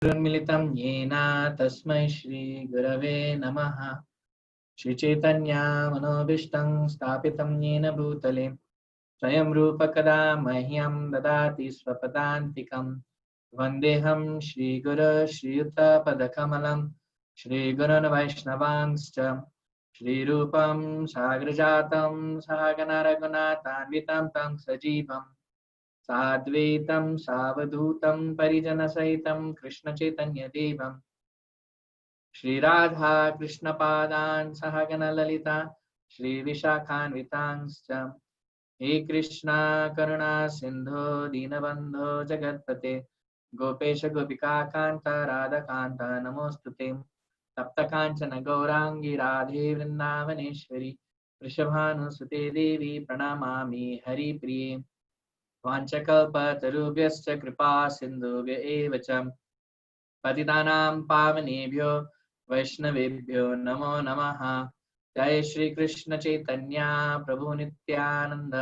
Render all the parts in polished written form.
गुरुन्मिलितं येन तस्मै श्रीगुरवे नमः। श्रीचैतन्यमनोभीष्टं स्थापितं येन भूतले स्वयं रूपकदा मह्यं ददाति स्वपदान्तिकं। वन्देऽहं श्रीगुरो श्रीयुतपदकमलं श्रीगुरोन् वैष्णवांश्च श्रीरूपं साग्रजातं सहगण रघुनाथान्वितं तं सजीवम् साद्वैतं सावधूतं परिजनसहितं कृष्णचैतन्यदेवं श्रीराधा कृष्णपादान् सहगण ललिता श्रीविशाखान्वितांश्च। हे कृष्णा करुणा सिन्धो दीनबन्धो जगत्पते गोपेश गोपिका कान्त राधाकान्त नमोऽस्तुते। तप्त काञ्चन गौराङ्गी राधे वृन्दावनेश्वरी वृषभानुसुते देवी प्रणमामि हरिप्रिये। वाञ्छकल्पतरुभ्यश्च कृपा सिन्धुभ्य एव च पतितानां पावनेभ्यो वैष्णवेभ्यो नमो नमः। जय श्री कृष्ण चैतन्य प्रभु नित्यानंद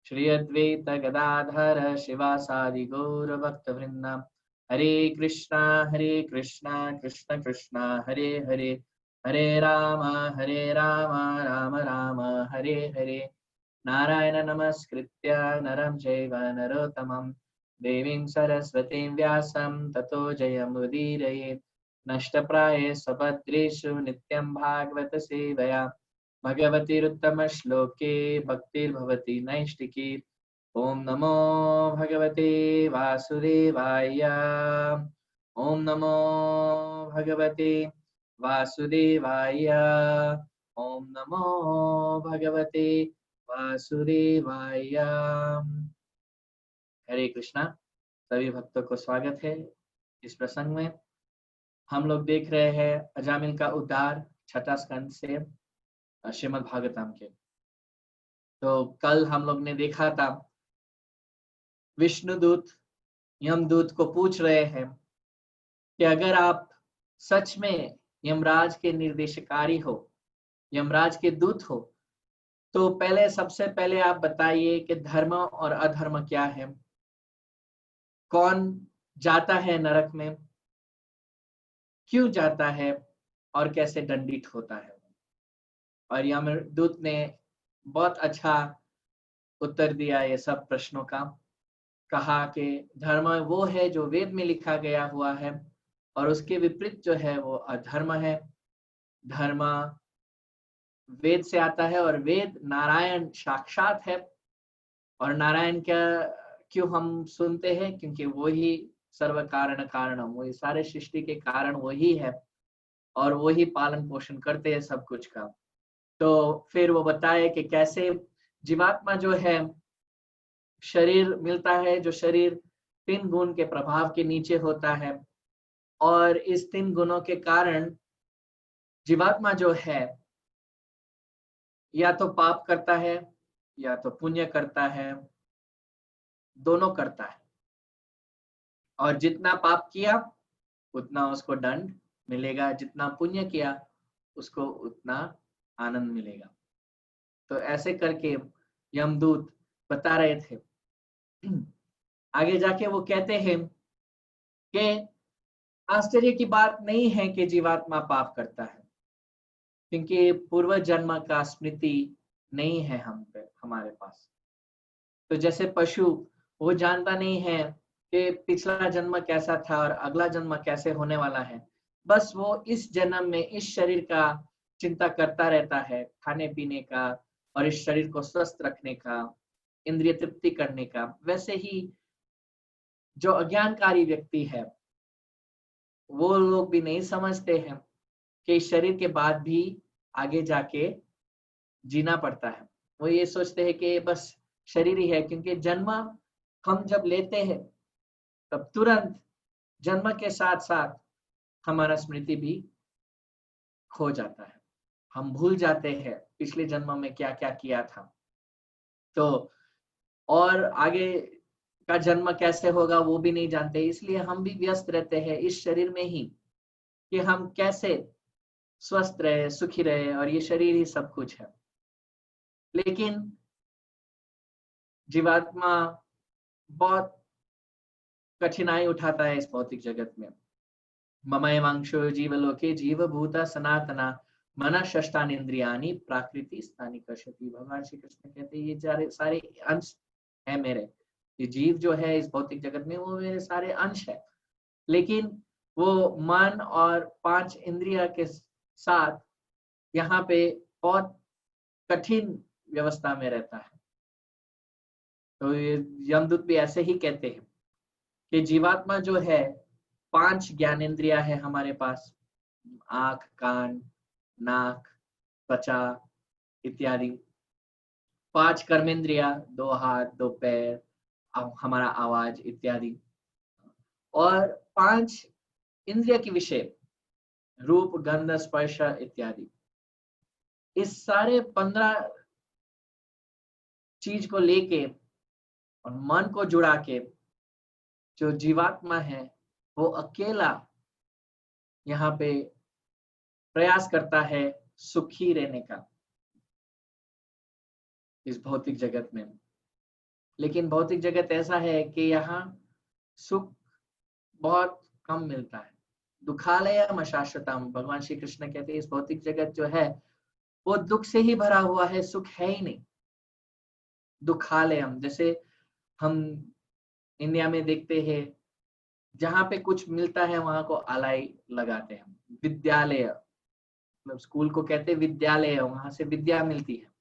श्री अद्वैत गदाधर शिवासादि गौर भक्तवृंद। हरे कृष्णा कृष्ण कृष्ण हरे हरे हरे राम राम राम हरे हरे। नारायण नमस्कृत्य नरं चैव नरोत्तमं देवीं सरस्वतीं व्यासं ततो जयमुदीरयेत्। नष्टप्राये स्वभद्रेषु नित्यं भागवत सेवया भगवतीरुत्तमश्लोके भक्तिर्भवति नैष्टिकी। ॐ नमो भगवते वासुदेवाय। ॐ नमो भगवते वासुदेवाय। ॐ नमो भगवते वासुदेवाय। हरे कृष्णा। सभी भक्तों को स्वागत है इस प्रसंग में। हम लोग देख रहे हैं अजामिल का उद्धार छठा स्कंद से श्रीमद् भागवतम के। तो कल हम लोग ने देखा था विष्णुदूत यमदूत को पूछ रहे हैं कि अगर आप सच में यमराज के निर्देशकारी हो, यमराज के दूत हो, तो पहले सबसे पहले आप बताइए कि धर्म और अधर्म क्या है, कौन जाता है नरक में, क्यों जाता है और कैसे दंडित होता है। और यमदूत ने बहुत अच्छा उत्तर दिया ये सब प्रश्नों का। कहा कि धर्म वो है जो वेद में लिखा गया हुआ है और उसके विपरीत जो है वो अधर्म है। धर्म वेद से आता है और वेद नारायण साक्षात है। और नारायण क्या क्यों हम सुनते हैं, क्योंकि वो ही सर्व कारण कारणम, वही सारे सृष्टि के कारण वही है और वही पालन पोषण करते हैं सब कुछ का। तो फिर वो बताए कि कैसे जीवात्मा जो है शरीर मिलता है, जो शरीर 3 गुण के प्रभाव के नीचे होता है और इस 3 गुणों के कारण जीवात्मा जो है या तो पाप करता है या तो पुण्य करता है, दोनों करता है। और जितना पाप किया उतना उसको दंड मिलेगा, जितना पुण्य किया उसको उतना आनंद मिलेगा। तो ऐसे करके यमदूत बता रहे थे। आगे जाके वो कहते हैं कि आश्चर्य की बात नहीं है कि जीवात्मा पाप करता है, क्योंकि पूर्व जन्म का स्मृति नहीं है हमारे पास। तो जैसे पशु वो जानता नहीं है कि पिछला जन्म कैसा था और अगला जन्म कैसे होने वाला है, बस वो इस जन्म में इस शरीर का चिंता करता रहता है, खाने पीने का और इस शरीर को स्वस्थ रखने का, इंद्रिय तृप्ति करने का। वैसे ही जो अज्ञानकारी व्यक्ति है वो लोग भी नहीं समझते हैं कि इस शरीर के बाद भी आगे जाके जीना पड़ता है। वो ये सोचते हैं कि बस शरीर ही है, क्योंकि जन्म हम जब लेते हैं तब तुरंत जन्म के साथ साथ हमारा स्मृति भी खो जाता है। हम भूल जाते हैं पिछले जन्म में क्या क्या किया था। तो और आगे का जन्म कैसे होगा वो भी नहीं जानते, इसलिए हम भी व्यस्त रहते हैं इस शरीर में ही कि हम कैसे स्वस्थ रहे, सुखी रहे, और ये शरीर ही सब कुछ है। लेकिन जीवात्मा बहुत कठिनाई उठाता है इस भौतिक जगत में। ममैवांशो जीवलोके जीवभूत सनातना मन षष्ठानींद्रियाणि प्राकृति स्थानी कर्षति। भगवान श्री कृष्ण कहते हैं ये सारे सारे अंश है मेरे, ये जीव जो है इस भौतिक जगत में वो मेरे सारे अंश है, लेकिन वो मन और 5 इंद्रिया के साथ यहाँ पे बहुत कठिन व्यवस्था में रहता है। तो ये यमदूत भी ऐसे ही कहते हैं कि जीवात्मा जो है 5 ज्ञानेंद्रिया है हमारे पास, आंख, कान, नाक, त्वचा इत्यादि। 5 कर्मेंद्रिया, 2 हाथ, 2 पैर, हमारा आवाज इत्यादि, और 5 इंद्रिय के विषय, रूप, गंध, स्पर्श इत्यादि। इस सारे 15 चीज को लेके और मन को जुड़ा के जो जीवात्मा है वो अकेला यहाँ पे प्रयास करता है सुखी रहने का इस भौतिक जगत में। लेकिन भौतिक जगत ऐसा है कि यहाँ सुख बहुत कम मिलता है। दुखालयम अशाश्वतम, भगवान श्री कृष्ण कहते हैं इस भौतिक जगत जो है वो दुख से ही भरा हुआ है, सुख है ही नहीं। दुखालयम, जैसे हम इंडिया में देखते हैं जहाँ पे कुछ मिलता है वहां को आलाई लगाते हैं। विद्यालय, मतलब स्कूल को कहते हैं विद्यालय, वहां से विद्या मिलती है।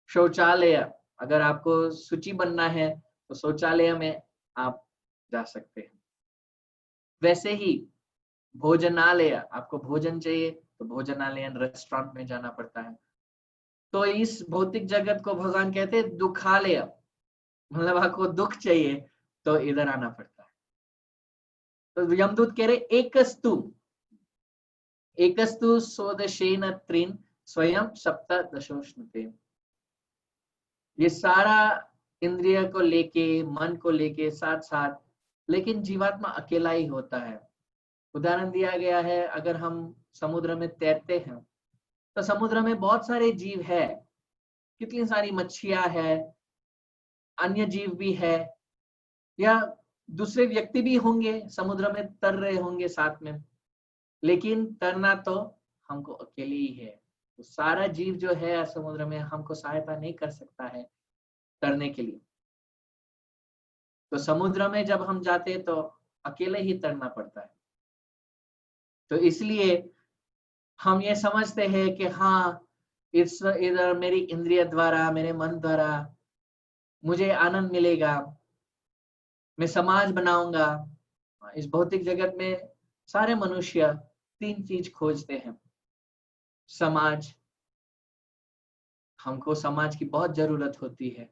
शौचालय, अगर आपको सूची बनना है तो शौचालय में आप जा सकते हैं। वैसे ही भोजनालय, आपको भोजन चाहिए तो भोजनालय रेस्टोरेंट में जाना पड़ता है। तो इस भौतिक जगत को भगवान कहते हैं दुखालय, मतलब आपको दुख चाहिए तो इधर आना पड़ता है। तो यमदूत कह रहे एकस्तु सोदशेन त्रीन स्वयं सप्तदशोष्णुते। ये सारा इंद्रिय को लेके, मन को लेके साथ साथ, लेकिन जीवात्मा अकेला ही होता है। उदाहरण दिया गया है, अगर हम समुद्र में तैरते हैं तो समुद्र में बहुत सारे जीव है, कितनी सारी मच्छियां है, अन्य जीव भी है, या दूसरे व्यक्ति भी होंगे समुद्र में तर रहे होंगे साथ में, लेकिन तरना तो हमको अकेले ही है। तो सारा जीव जो है समुद्र में हमको सहायता नहीं कर सकता है तरने के लिए। तो समुद्र में जब हम जाते हैं तो अकेले ही तरना पड़ता है। तो इसलिए हम ये समझते हैं कि हाँ, इस इधर मेरी इंद्रिय द्वारा, मेरे मन द्वारा मुझे आनंद मिलेगा, मैं समाज बनाऊंगा। इस भौतिक जगत में सारे मनुष्य 3 चीज खोजते हैं। समाज, हमको समाज की बहुत जरूरत होती है।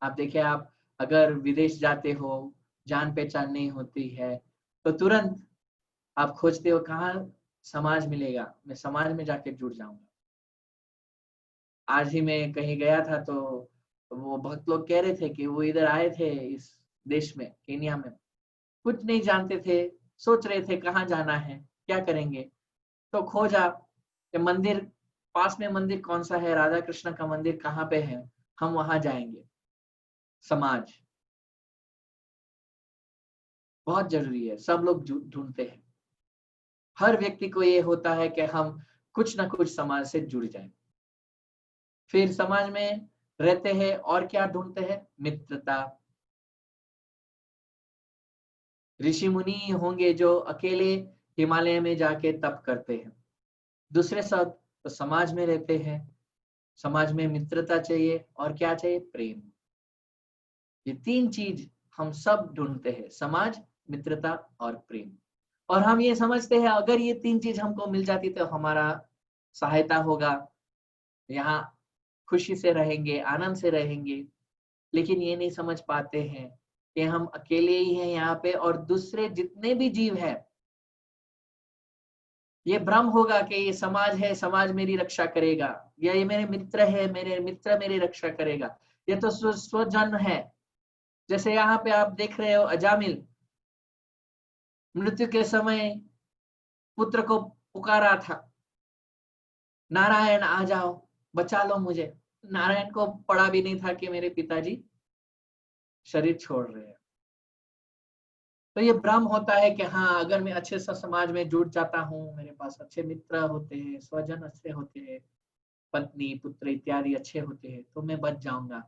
आप देखिए, आप अगर विदेश जाते हो, जान पहचान नहीं होती है तो तुरंत आप खोजते हो कहाँ समाज मिलेगा, मैं समाज में जाके जुड़ जाऊंगा। आज ही मैं कहीं गया था तो वो बहुत लोग कह रहे थे कि वो इधर आए थे इस देश में, केनिया में, कुछ नहीं जानते थे, सोच रहे थे कहाँ जाना है, क्या करेंगे। तो खोजा कि मंदिर, पास में मंदिर कौन सा है, राधा कृष्ण का मंदिर कहाँ पे है, हम वहां जाएंगे। समाज बहुत जरूरी है, सब लोग ढूंढते हैं। हर व्यक्ति को ये होता है कि हम कुछ ना कुछ समाज से जुड़ जाए। फिर समाज में रहते हैं और क्या ढूंढते हैं, मित्रता। ऋषि मुनि होंगे जो अकेले हिमालय में जाके तप करते हैं, दूसरे सब तो समाज में रहते हैं। समाज में मित्रता चाहिए और क्या चाहिए, प्रेम। ये 3 चीज हम सब ढूंढते हैं, समाज, मित्रता और प्रेम। और हम ये समझते हैं अगर ये 3 चीज हमको मिल जाती तो हमारा सहायता होगा, यहाँ खुशी से रहेंगे, आनंद से रहेंगे। लेकिन ये नहीं समझ पाते हैं कि हम अकेले ही हैं यहाँ पे, और दूसरे जितने भी जीव हैं, ये भ्रम होगा कि ये समाज है, समाज मेरी रक्षा करेगा, या ये मेरे मित्र है, मेरे मित्र मेरी रक्षा करेगा। ये तो स्वजन है। जैसे यहाँ पे आप देख रहे हो, अजामिल मृत्यु के समय पुत्र को पुकारा था, नारायण आ जाओ, बचा लो मुझे। नारायण को पड़ा भी नहीं था कि मेरे पिताजी शरीर छोड़ रहे हैं। तो ये भ्रम होता है कि हाँ, अगर मैं अच्छे से समाज में जुड़ जाता हूँ, मेरे पास अच्छे मित्र होते हैं, स्वजन अच्छे होते हैं, पत्नी पुत्र इत्यादि अच्छे होते हैं, तो मैं बच जाऊंगा।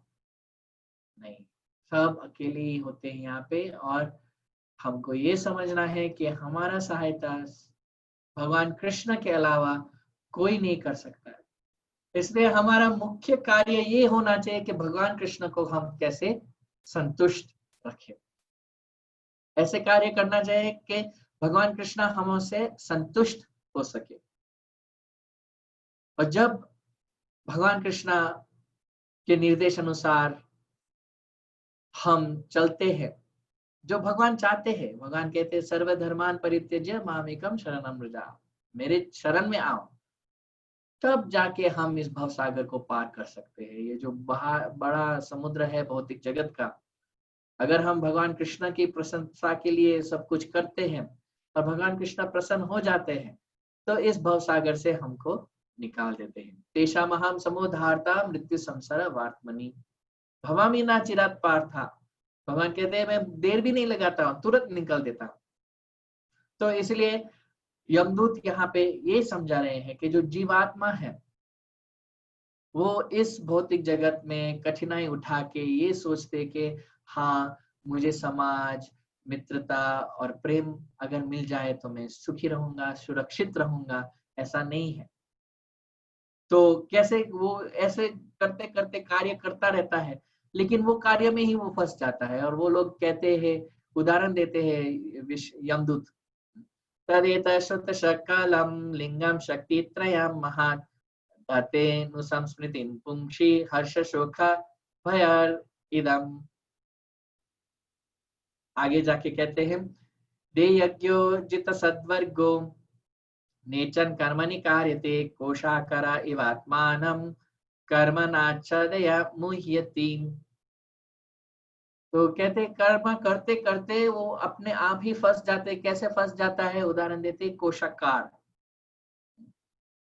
नहीं, सब अकेले ही होते हैं यहाँ पे। और हमको ये समझना है कि हमारा सहायता भगवान कृष्ण के अलावा कोई नहीं कर सकता है। इसलिए हमारा मुख्य कार्य ये होना चाहिए कि भगवान कृष्ण को हम कैसे संतुष्ट रखें। ऐसे कार्य करना चाहिए कि भगवान कृष्ण हमसे संतुष्ट हो सके। और जब भगवान कृष्ण के निर्देश अनुसार हम चलते हैं, जो भगवान चाहते हैं, भगवान कहते हैं सर्वधर्मान परित्यज्य मामेकम शरणम व्रज, मेरे शरण में आओ, तब जाके हम इस भव सागर को पार कर सकते हैं। ये जो बड़ा समुद्र है भौतिक जगत का, अगर हम भगवान कृष्ण की प्रशंसा के लिए सब कुछ करते हैं और भगवान कृष्ण प्रसन्न हो जाते हैं, तो इस भव सागर से हमको निकाल देते हैं। तेषाम अहम समुद्धार्ता मृत्यु संसार वार्तमनि भवामी ना चिरात पार्था। भगवान कहते हैं मैं देर भी नहीं लगाता हूँ, तुरंत निकल देता हूँ। तो इसलिए यमदूत यहाँ पे ये समझा रहे हैं कि जो जीवात्मा है वो इस भौतिक जगत में कठिनाई उठा के ये सोचते कि हाँ, मुझे समाज, मित्रता और प्रेम अगर मिल जाए तो मैं सुखी रहूंगा, सुरक्षित रहूंगा। ऐसा नहीं है। तो कैसे वो ऐसे करते करते कार्य करता रहता है, लेकिन वो कार्य में ही वो फंस जाता है। और वो लोग कहते हैं, उदाहरण देते हैं यमदूत, तदेत श्रुत शकलम लिंगम शक्ति त्रयम महान नु संस्मृतिं पुंषि हर्ष शोक भयर इदम। आगे जाके कहते हैं, दे यज्ञो जित सद्वर्गो नेचन कर्मणि कार्यते कोशाकरा इवात्मानं कर्मणाच्छदया मुह्यति। तो कहते कर्म करते करते वो अपने आप ही फंस जाते। कैसे फंस जाता है, उदाहरण देते कोशाकार।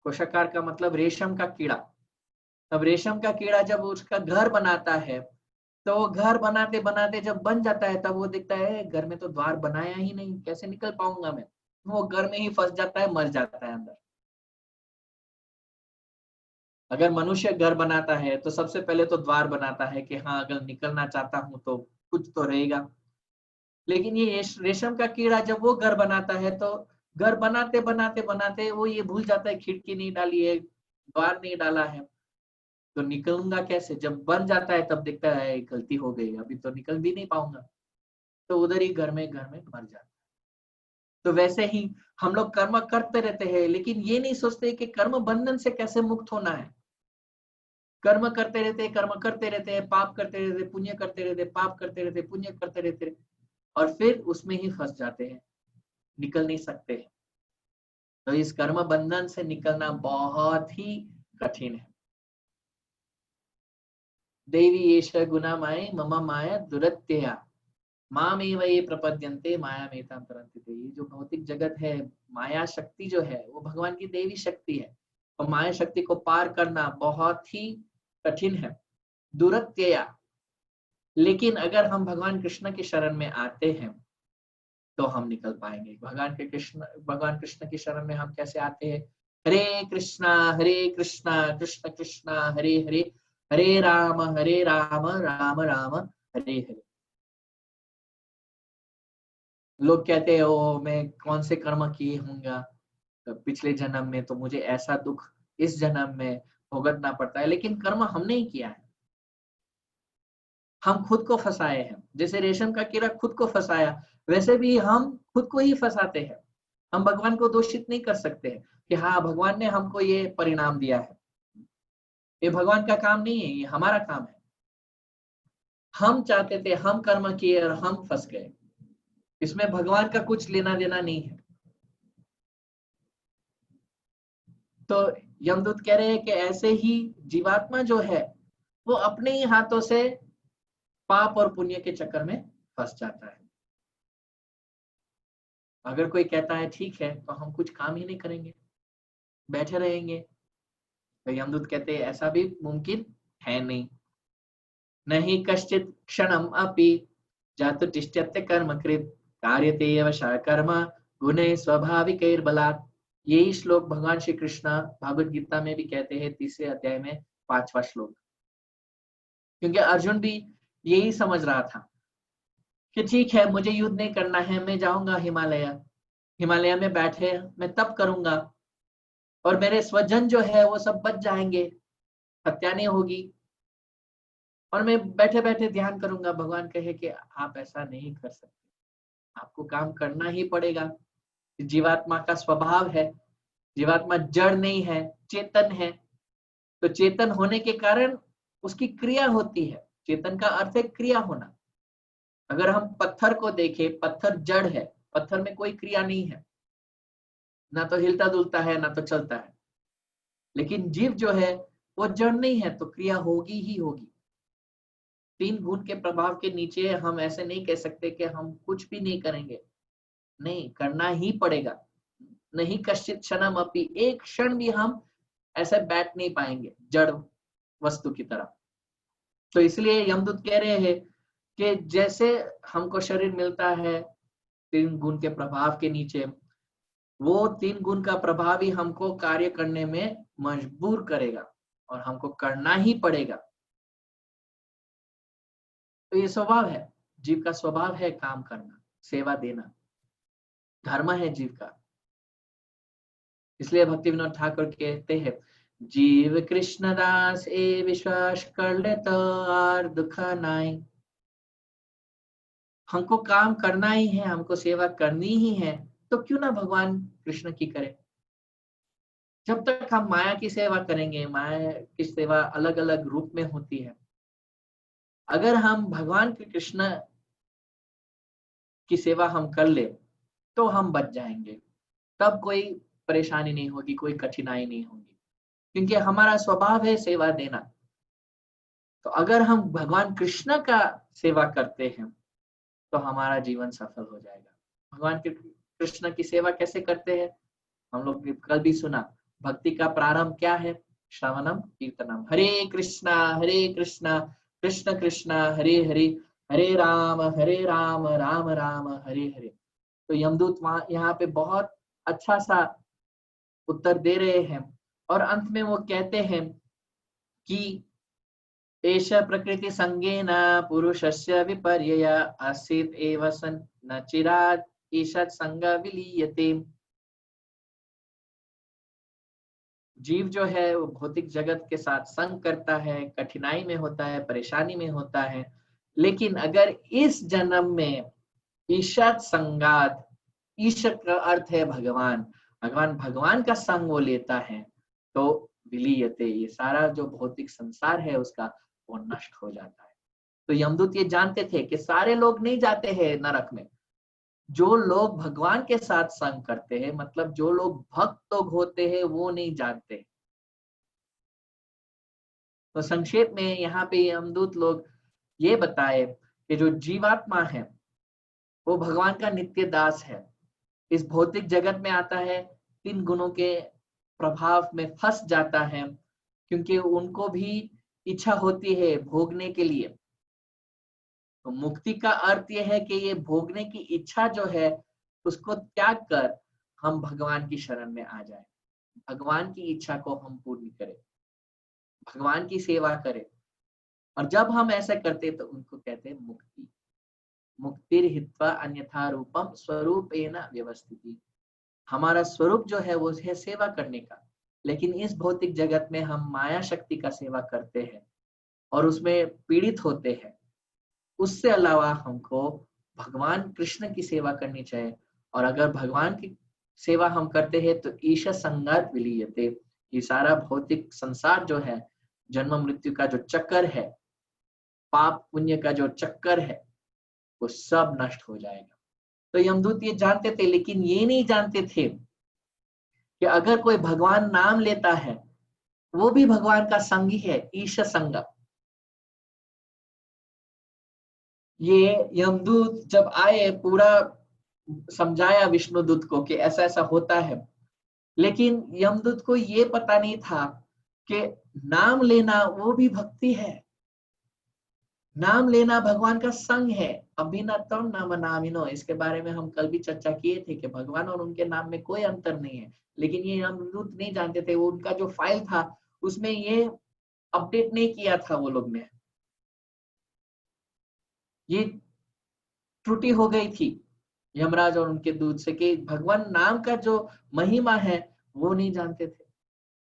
कोशाकार का मतलब रेशम का कीड़ा। अब रेशम का कीड़ा जब उसका घर बनाता है, तो वो घर बनाते बनाते जब बन जाता है, तब वो देखता है घर में तो द्वार बनाया ही नहीं, कैसे निकल पाऊंगा मैं। वो घर में ही फंस जाता है, मर जाता है अंदर। अगर मनुष्य घर बनाता है तो सबसे पहले तो द्वार बनाता है कि हाँ, अगर निकलना चाहता हूं तो कुछ तो रहेगा। लेकिन ये रेशम का कीड़ा जब वो घर बनाता है, तो घर बनाते बनाते बनाते वो ये भूल जाता है खिड़की नहीं डाली है, द्वार नहीं डाला है। तो निकलूंगा कैसे? जब बन जाता है तब देखता है गलती हो गई, अभी तो निकल भी नहीं पाऊंगा। तो उधर ही घर में मर जाता है। तो वैसे ही हम लोग कर्म करते रहते हैं, लेकिन ये नहीं सोचते कि कर्म बंधन से कैसे मुक्त होना है। कर्म करते रहते, पाप करते रहते, पुण्य करते रहते, पाप करते रहते, पुण्य करते रहते, और फिर उसमें ही फंस जाते हैं, निकल नहीं सकते हैं। तो इस कर्म बंधन से निकलना बहुत ही कठिन है। देवी एष गुना माय मम माया दुरत्यया मामेव ये प्रपद्यन्ते माया मेताम तरन्ति ते। ये जो भौतिक जगत है, माया शक्ति जो है वो भगवान की देवी शक्ति है, और माया शक्ति को पार करना बहुत ही कठिन है, दुरत्यया। लेकिन अगर हम भगवान कृष्ण की शरण में आते हैं तो हम निकल पाएंगे। भगवान कृष्ण की शरण में हम कैसे आते हैं? हरे कृष्णा कृष्ण कृष्णा हरे हरे, हरे राम राम राम हरे हरे। लोग कहते हैं ओ मैं कौन से कर्म किए होंगे पिछले जन्म में, तो मुझे ऐसा दुख इस जन्म में भुगतना पड़ता है। लेकिन कर्म हमने ही किया है, हम खुद को फंसाए हैं। जैसे रेशम का कीड़ा खुद को फंसाया, वैसे भी हम खुद को ही फंसाते हैं। हम भगवान को दोषित नहीं कर सकते हैं कि हाँ, भगवान ने हमको ये परिणाम दिया है। ये भगवान का काम नहीं है, ये हमारा काम है। हम चाहते थे, हम कर्म किए और हम फंस गए। इसमें भगवान का कुछ लेना देना नहीं है। तो यमदूत कह रहे हैं कि ऐसे ही जीवात्मा जो है वो अपने ही हाथों से पाप और पुण्य के चक्कर में फंस जाता है। अगर कोई कहता है ठीक है तो हम कुछ काम ही नहीं करेंगे, बैठे रहेंगे, तो यमदूत कहते हैं ऐसा भी मुमकिन है नहीं। नहीं कश्चित क्षणम अपि जातु तिष्ठत्य कर्मकृत कार्यते एव कर्म गुणे स्वाभाविकैर्बलात्। यही श्लोक भगवान श्री कृष्ण भगवद गीता में भी कहते हैं, 30वें अध्याय में 5वां श्लोक। क्योंकि अर्जुन भी यही समझ रहा था कि ठीक है, मुझे युद्ध नहीं करना है, मैं जाऊंगा हिमालय में बैठे मैं तप करूंगा और मेरे स्वजन जो है वो सब बच जाएंगे, हत्या नहीं होगी, और मैं बैठे बैठे ध्यान करूंगा। भगवान कहे कि आप ऐसा नहीं कर सकते, आपको काम करना ही पड़ेगा। जीवात्मा का स्वभाव है, जीवात्मा जड़ नहीं है, चेतन है। तो चेतन होने के कारण उसकी क्रिया होती है। चेतन का अर्थ है क्रिया होना। अगर हम पत्थर को देखें, पत्थर जड़ है, पत्थर में कोई क्रिया नहीं है, ना तो हिलता डुलता है ना तो चलता है। लेकिन जीव जो है वो जड़ नहीं है, तो क्रिया होगी ही होगी। 3 गुण के प्रभाव के नीचे हम ऐसे नहीं कह सकते कि हम कुछ भी नहीं करेंगे, नहीं, करना ही पड़ेगा। नहीं कश्चित क्षणम अपि, एक क्षण भी हम ऐसे बैठ नहीं पाएंगे जड़ वस्तु की तरह। तो इसलिए यमदूत कह रहे हैं कि जैसे हमको शरीर मिलता है 3 गुण के प्रभाव के नीचे, वो 3 गुण का प्रभाव ही हमको कार्य करने में मजबूर करेगा और हमको करना ही पड़ेगा। तो ये स्वभाव है, जीव का स्वभाव है काम करना, सेवा देना, धर्म है जीव का। इसलिए भक्ति विनोद ठाकुर कहते हैं, जीव कृष्ण दास ए विश्वास कर ले तो और दुख नाई। हमको काम करना ही है, हमको सेवा करनी ही है, तो क्यों ना भगवान कृष्ण की करें। जब तक हम माया की सेवा करेंगे, माया की सेवा अलग अलग रूप में होती है। अगर हम भगवान के कृष्ण की सेवा हम कर ले तो हम बच जाएंगे, तब कोई परेशानी नहीं होगी, कोई कठिनाई नहीं होगी, क्योंकि हमारा स्वभाव है सेवा देना। तो अगर हम भगवान कृष्ण का सेवा करते हैं तो हमारा जीवन सफल हो जाएगा। भगवान कृष्ण की सेवा कैसे करते हैं, हम लोग कल भी सुना। भक्ति का प्रारंभ क्या है, श्रवणम कीर्तनम। हरे कृष्णा कृष्ण कृष्ण हरे हरे, हरे राम राम राम हरे हरे। तो यमदूत वहां यहाँ पे बहुत अच्छा सा उत्तर दे रहे हैं और अंत में वो कहते हैं कि एष प्रकृति संगेन पुरुषस्य विपर्यय आसीत एव सन न चिराद ईषत् संग विलीयते। जीव जो है वो भौतिक जगत के साथ संग करता है, कठिनाई में होता है, परेशानी में होता है, लेकिन अगर इस जन्म में ईशत संगात, ईश्वर का अर्थ है भगवान, भगवान का संग वो लेता है तो विलीयते, ये सारा जो भौतिक संसार है उसका वो नष्ट हो जाता है। तो यमदूत ये जानते थे कि सारे लोग नहीं जाते हैं नरक में, जो लोग भगवान के साथ संग करते हैं, मतलब जो लोग भक्त लोग होते हैं, वो नहीं जानते। तो संक्षेप में यहाँ पे यमदूत लोग ये बताए कि जो जीवात्मा है वो भगवान का नित्य दास है, इस भौतिक जगत में आता है, 3 गुणों के प्रभाव में फंस जाता है, क्योंकि उनको भी इच्छा होती है भोगने के लिए। तो मुक्ति का अर्थ यह है कि ये भोगने की इच्छा जो है उसको त्याग कर हम भगवान की शरण में आ जाए, भगवान की इच्छा को हम पूर्ण करें, भगवान की सेवा करें। और जब हम ऐसा करते तो उनको कहते हैं मुक्ति। मुक्तिर हित्वा अन्यथा रूपम स्वरूपेण व्यवस्थिति। हमारा स्वरूप जो है वो है सेवा करने का, लेकिन इस भौतिक जगत में हम माया शक्ति का सेवा करते हैं और उसमें पीड़ित होते हैं। उससे अलावा हमको भगवान कृष्ण की सेवा करनी चाहिए। और अगर भगवान की सेवा हम करते हैं तो ईश संगात विलीयते, ये सारा भौतिक संसार जो है, जन्म मृत्यु का जो चक्कर है, पाप पुण्य का जो चक्कर है, वो सब नष्ट हो जाएगा। तो यमदूत ये जानते थे, लेकिन ये नहीं जानते थे कि अगर कोई भगवान नाम लेता है वो भी भगवान का संग ही है, ईश संग। ये यमदूत जब आए पूरा समझाया विष्णुदूत को कि ऐसा ऐसा होता है, लेकिन यमदूत को ये पता नहीं था कि नाम लेना वो भी भक्ति है। नाम लेना भगवान का संग है। अभिनतम नाम नामिनो, इसके बारे में हम कल भी चर्चा किए थे कि भगवान और उनके नाम में कोई अंतर नहीं है। लेकिन ये यमदूत नहीं जानते थे, वो उनका जो फाइल था उसमें ये अपडेट नहीं किया था वो लोग ने, ये त्रुटि हो गई थी यमराज और उनके दूत से कि भगवान नाम का जो महिमा है वो नहीं जानते थे।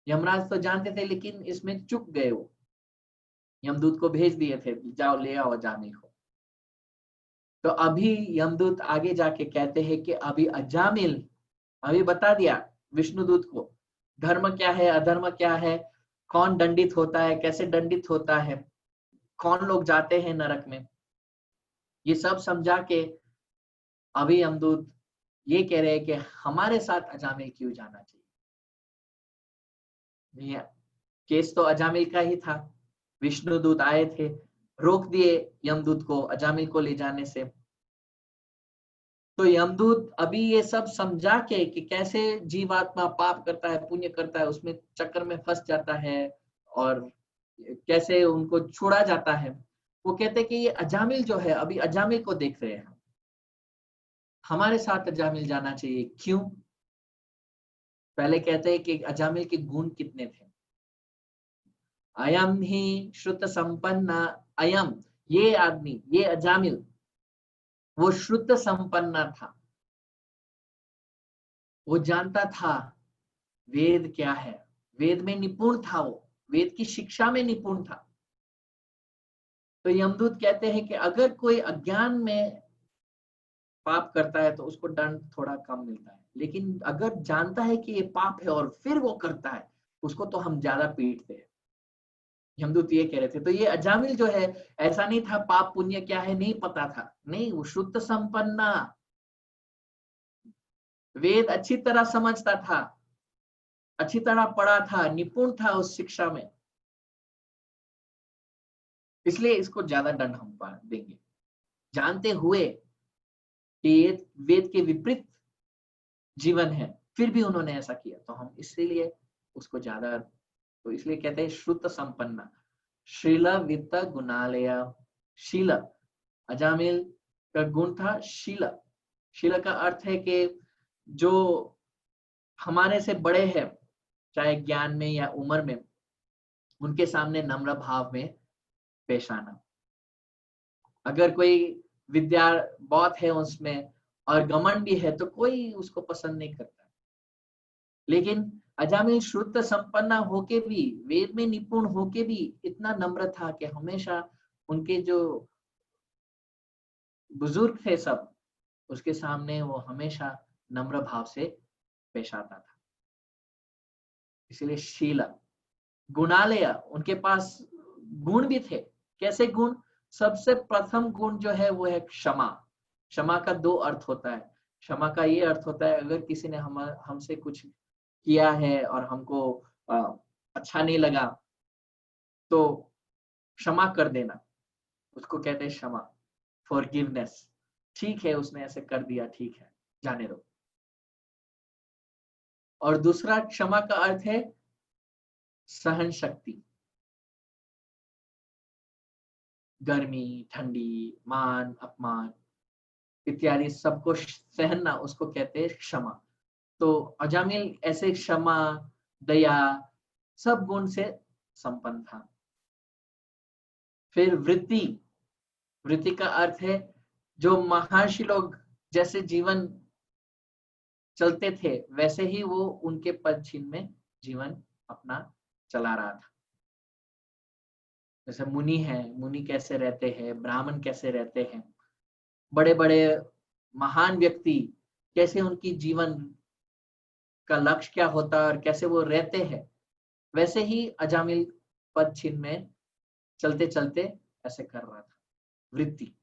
यमराज तो जानते थे लेकिन इसमें चूक गए, वो यमदूत को भेज दिए थे, जाओ ले आओ अजामिल को। तो अभी यमदूत आगे जाके कहते हैं कि अभी अजामिल अभी बता दिया विष्णुदूत को धर्म क्या है, अधर्म क्या है, कौन दंडित होता है, कैसे दंडित होता है, कौन लोग जाते हैं नरक में, ये सब समझा के अभी यमदूत ये कह रहे हैं कि हमारे साथ अजामिल क्यों जाना चाहिए। केस तो अजामिल का ही था, विष्णुदूत आए थे, रोक दिए यमदूत को अजामिल को ले जाने से। तो यमदूत अभी ये सब समझा के कि कैसे जीवात्मा पाप करता है पुण्य करता है, उसमें चक्कर में फंस जाता है और कैसे उनको छोड़ा जाता है, वो कहते हैं कि ये अजामिल जो है, अभी अजामिल को देख रहे हैं, हमारे साथ अजामिल जाना चाहिए। क्यों? पहले कहते हैं कि अजामिल के गुण कितने थे। अयम ही श्रुत संपन्न, अयम ये आदमी, ये अजामिल वो श्रुत संपन्न था, वो जानता था वेद क्या है, वेद में निपुण था, वो वेद की शिक्षा में निपुण था। तो यमदूत कहते हैं कि अगर कोई अज्ञान में पाप करता है तो उसको दंड थोड़ा कम मिलता है, लेकिन अगर जानता है कि ये पाप है और फिर वो करता है उसको तो हम ज्यादा पीटते हैं। यमदूत ये कह रहे थे। तो ये अजामिल जो है ऐसा नहीं था, पाप पुण्य क्या है नहीं पता था, नहीं, वो शुद्ध संपन्ना, वेद अच्छी तरह समझता था, अच्छी तरह पढ़ा था, निपुण था उस शिक्षा में, इसलिए इसको ज्यादा दंड हम देंगे, जानते हुए कि ये वेद के विपरीत जीवन है फिर भी उन्होंने ऐसा किया, तो हम इसीलिए उसको ज्यादा, तो इसलिए कहते हैं श्रुत संपन्ना, शील वित्त गुणालय। शील, अजामिल का गुण था शील। शील का अर्थ है कि जो हमारे से बड़े हैं, चाहे ज्ञान में या उम्र में, उनके सामने नम्र भाव में पेश आना। अगर कोई विद्या बहुत है उसमें और घमंड भी है तो कोई उसको पसंद नहीं करता, लेकिन अजामिल शुद्ध संपन्न होके भी, वेद में निपुण होके भी इतना नम्र था कि हमेशा उनके जो बुजुर्ग थे सब, उसके सामने वो हमेशा नम्र भाव से पेश आता था, इसलिए शीला। गुणालय, उनके पास गुण भी थे। कैसे गुण? सबसे प्रथम गुण जो है वो है क्षमा। क्षमा का दो अर्थ होता है। क्षमा का ये अर्थ होता है अगर किसी ने हमसे कुछ किया है और हमको अच्छा नहीं लगा तो क्षमा कर देना, उसको कहते हैं क्षमा, फॉरगिवनेस। ठीक है उसने ऐसे कर दिया, ठीक है जाने दो। और दूसरा क्षमा का अर्थ है सहन शक्ति। गर्मी, ठंडी, मान अपमान इत्यादि सबको सहना, उसको कहते हैं क्षमा। तो अजामिल ऐसे क्षमा, दया सब गुण से संपन्न था। फिर वृत्ति, वृत्ति का अर्थ है जो महर्षि लोग जैसे जीवन चलते थे वैसे ही वो उनके पद चिन्ह में जीवन अपना चला रहा था। जैसे मुनि है, मुनि कैसे रहते हैं, ब्राह्मण कैसे रहते हैं, बड़े बड़े महान व्यक्ति कैसे उनकी जीवन का लक्ष्य क्या होता है और कैसे वो रहते हैं, वैसे ही अजामिल पद चिन्ह में चलते चलते ऐसे कर रहा था, वृत्ति।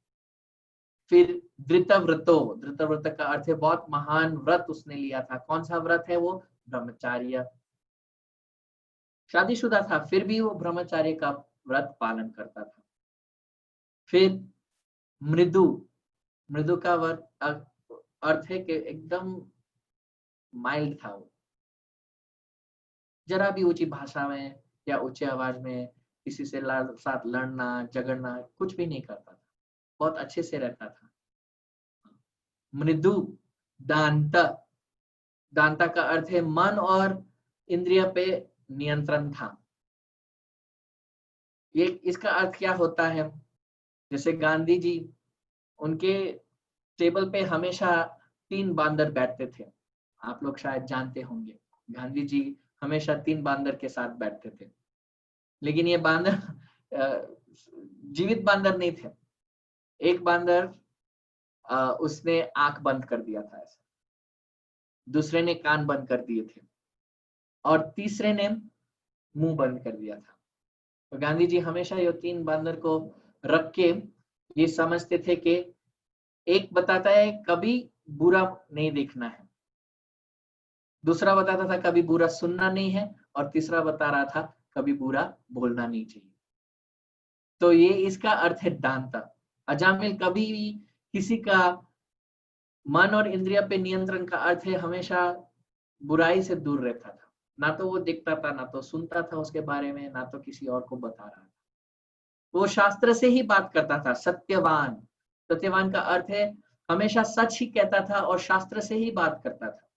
फिर धृतव्रतो, धृतव्रत का अर्थ है बहुत महान व्रत उसने लिया था। कौन सा व्रत है वो? ब्रह्मचार्य। शादीशुदा था फिर भी वो ब्रह्मचार्य का व्रत पालन करता था। फिर मृदु, मृदु का अर्थ है कि एकदम माइल्ड था वो, जरा भी ऊंची भाषा में या ऊंचे आवाज में किसी से साथ लड़ना झगड़ना कुछ भी नहीं करता था, बहुत अच्छे से रहता था। मृदु दांता, दांता का अर्थ है मन और इंद्रिय पे नियंत्रण था। ये इसका अर्थ क्या होता है, जैसे गांधी जी, उनके टेबल पे हमेशा 3 बांदर बैठते थे, आप लोग शायद जानते होंगे। गांधी जी हमेशा 3 बांदर के साथ बैठते थे, लेकिन ये बांदर जीवित बांदर नहीं थे। एक बांदर उसने आंख बंद कर दिया था ऐसे, दूसरे ने कान बंद कर दिए थे और तीसरे ने मुंह बंद कर दिया था। तो गांधी जी हमेशा ये 3 बांदर को रख के ये समझते थे कि एक बताता है कभी बुरा नहीं देखना है, दूसरा बताता था कभी बुरा सुनना नहीं है, और तीसरा बता रहा था कभी बुरा बोलना नहीं चाहिए। तो ये इसका अर्थ है दांता। अजामिल कभी भी किसी का मन और इंद्रिय पे नियंत्रण का अर्थ है हमेशा बुराई से दूर रहता था, ना तो वो देखता था, ना तो सुनता था उसके बारे में, ना तो किसी और को बता रहा था। वो शास्त्र से ही बात करता था। सत्यवान, सत्यवान का अर्थ है हमेशा सच ही कहता था और शास्त्र से ही बात करता था।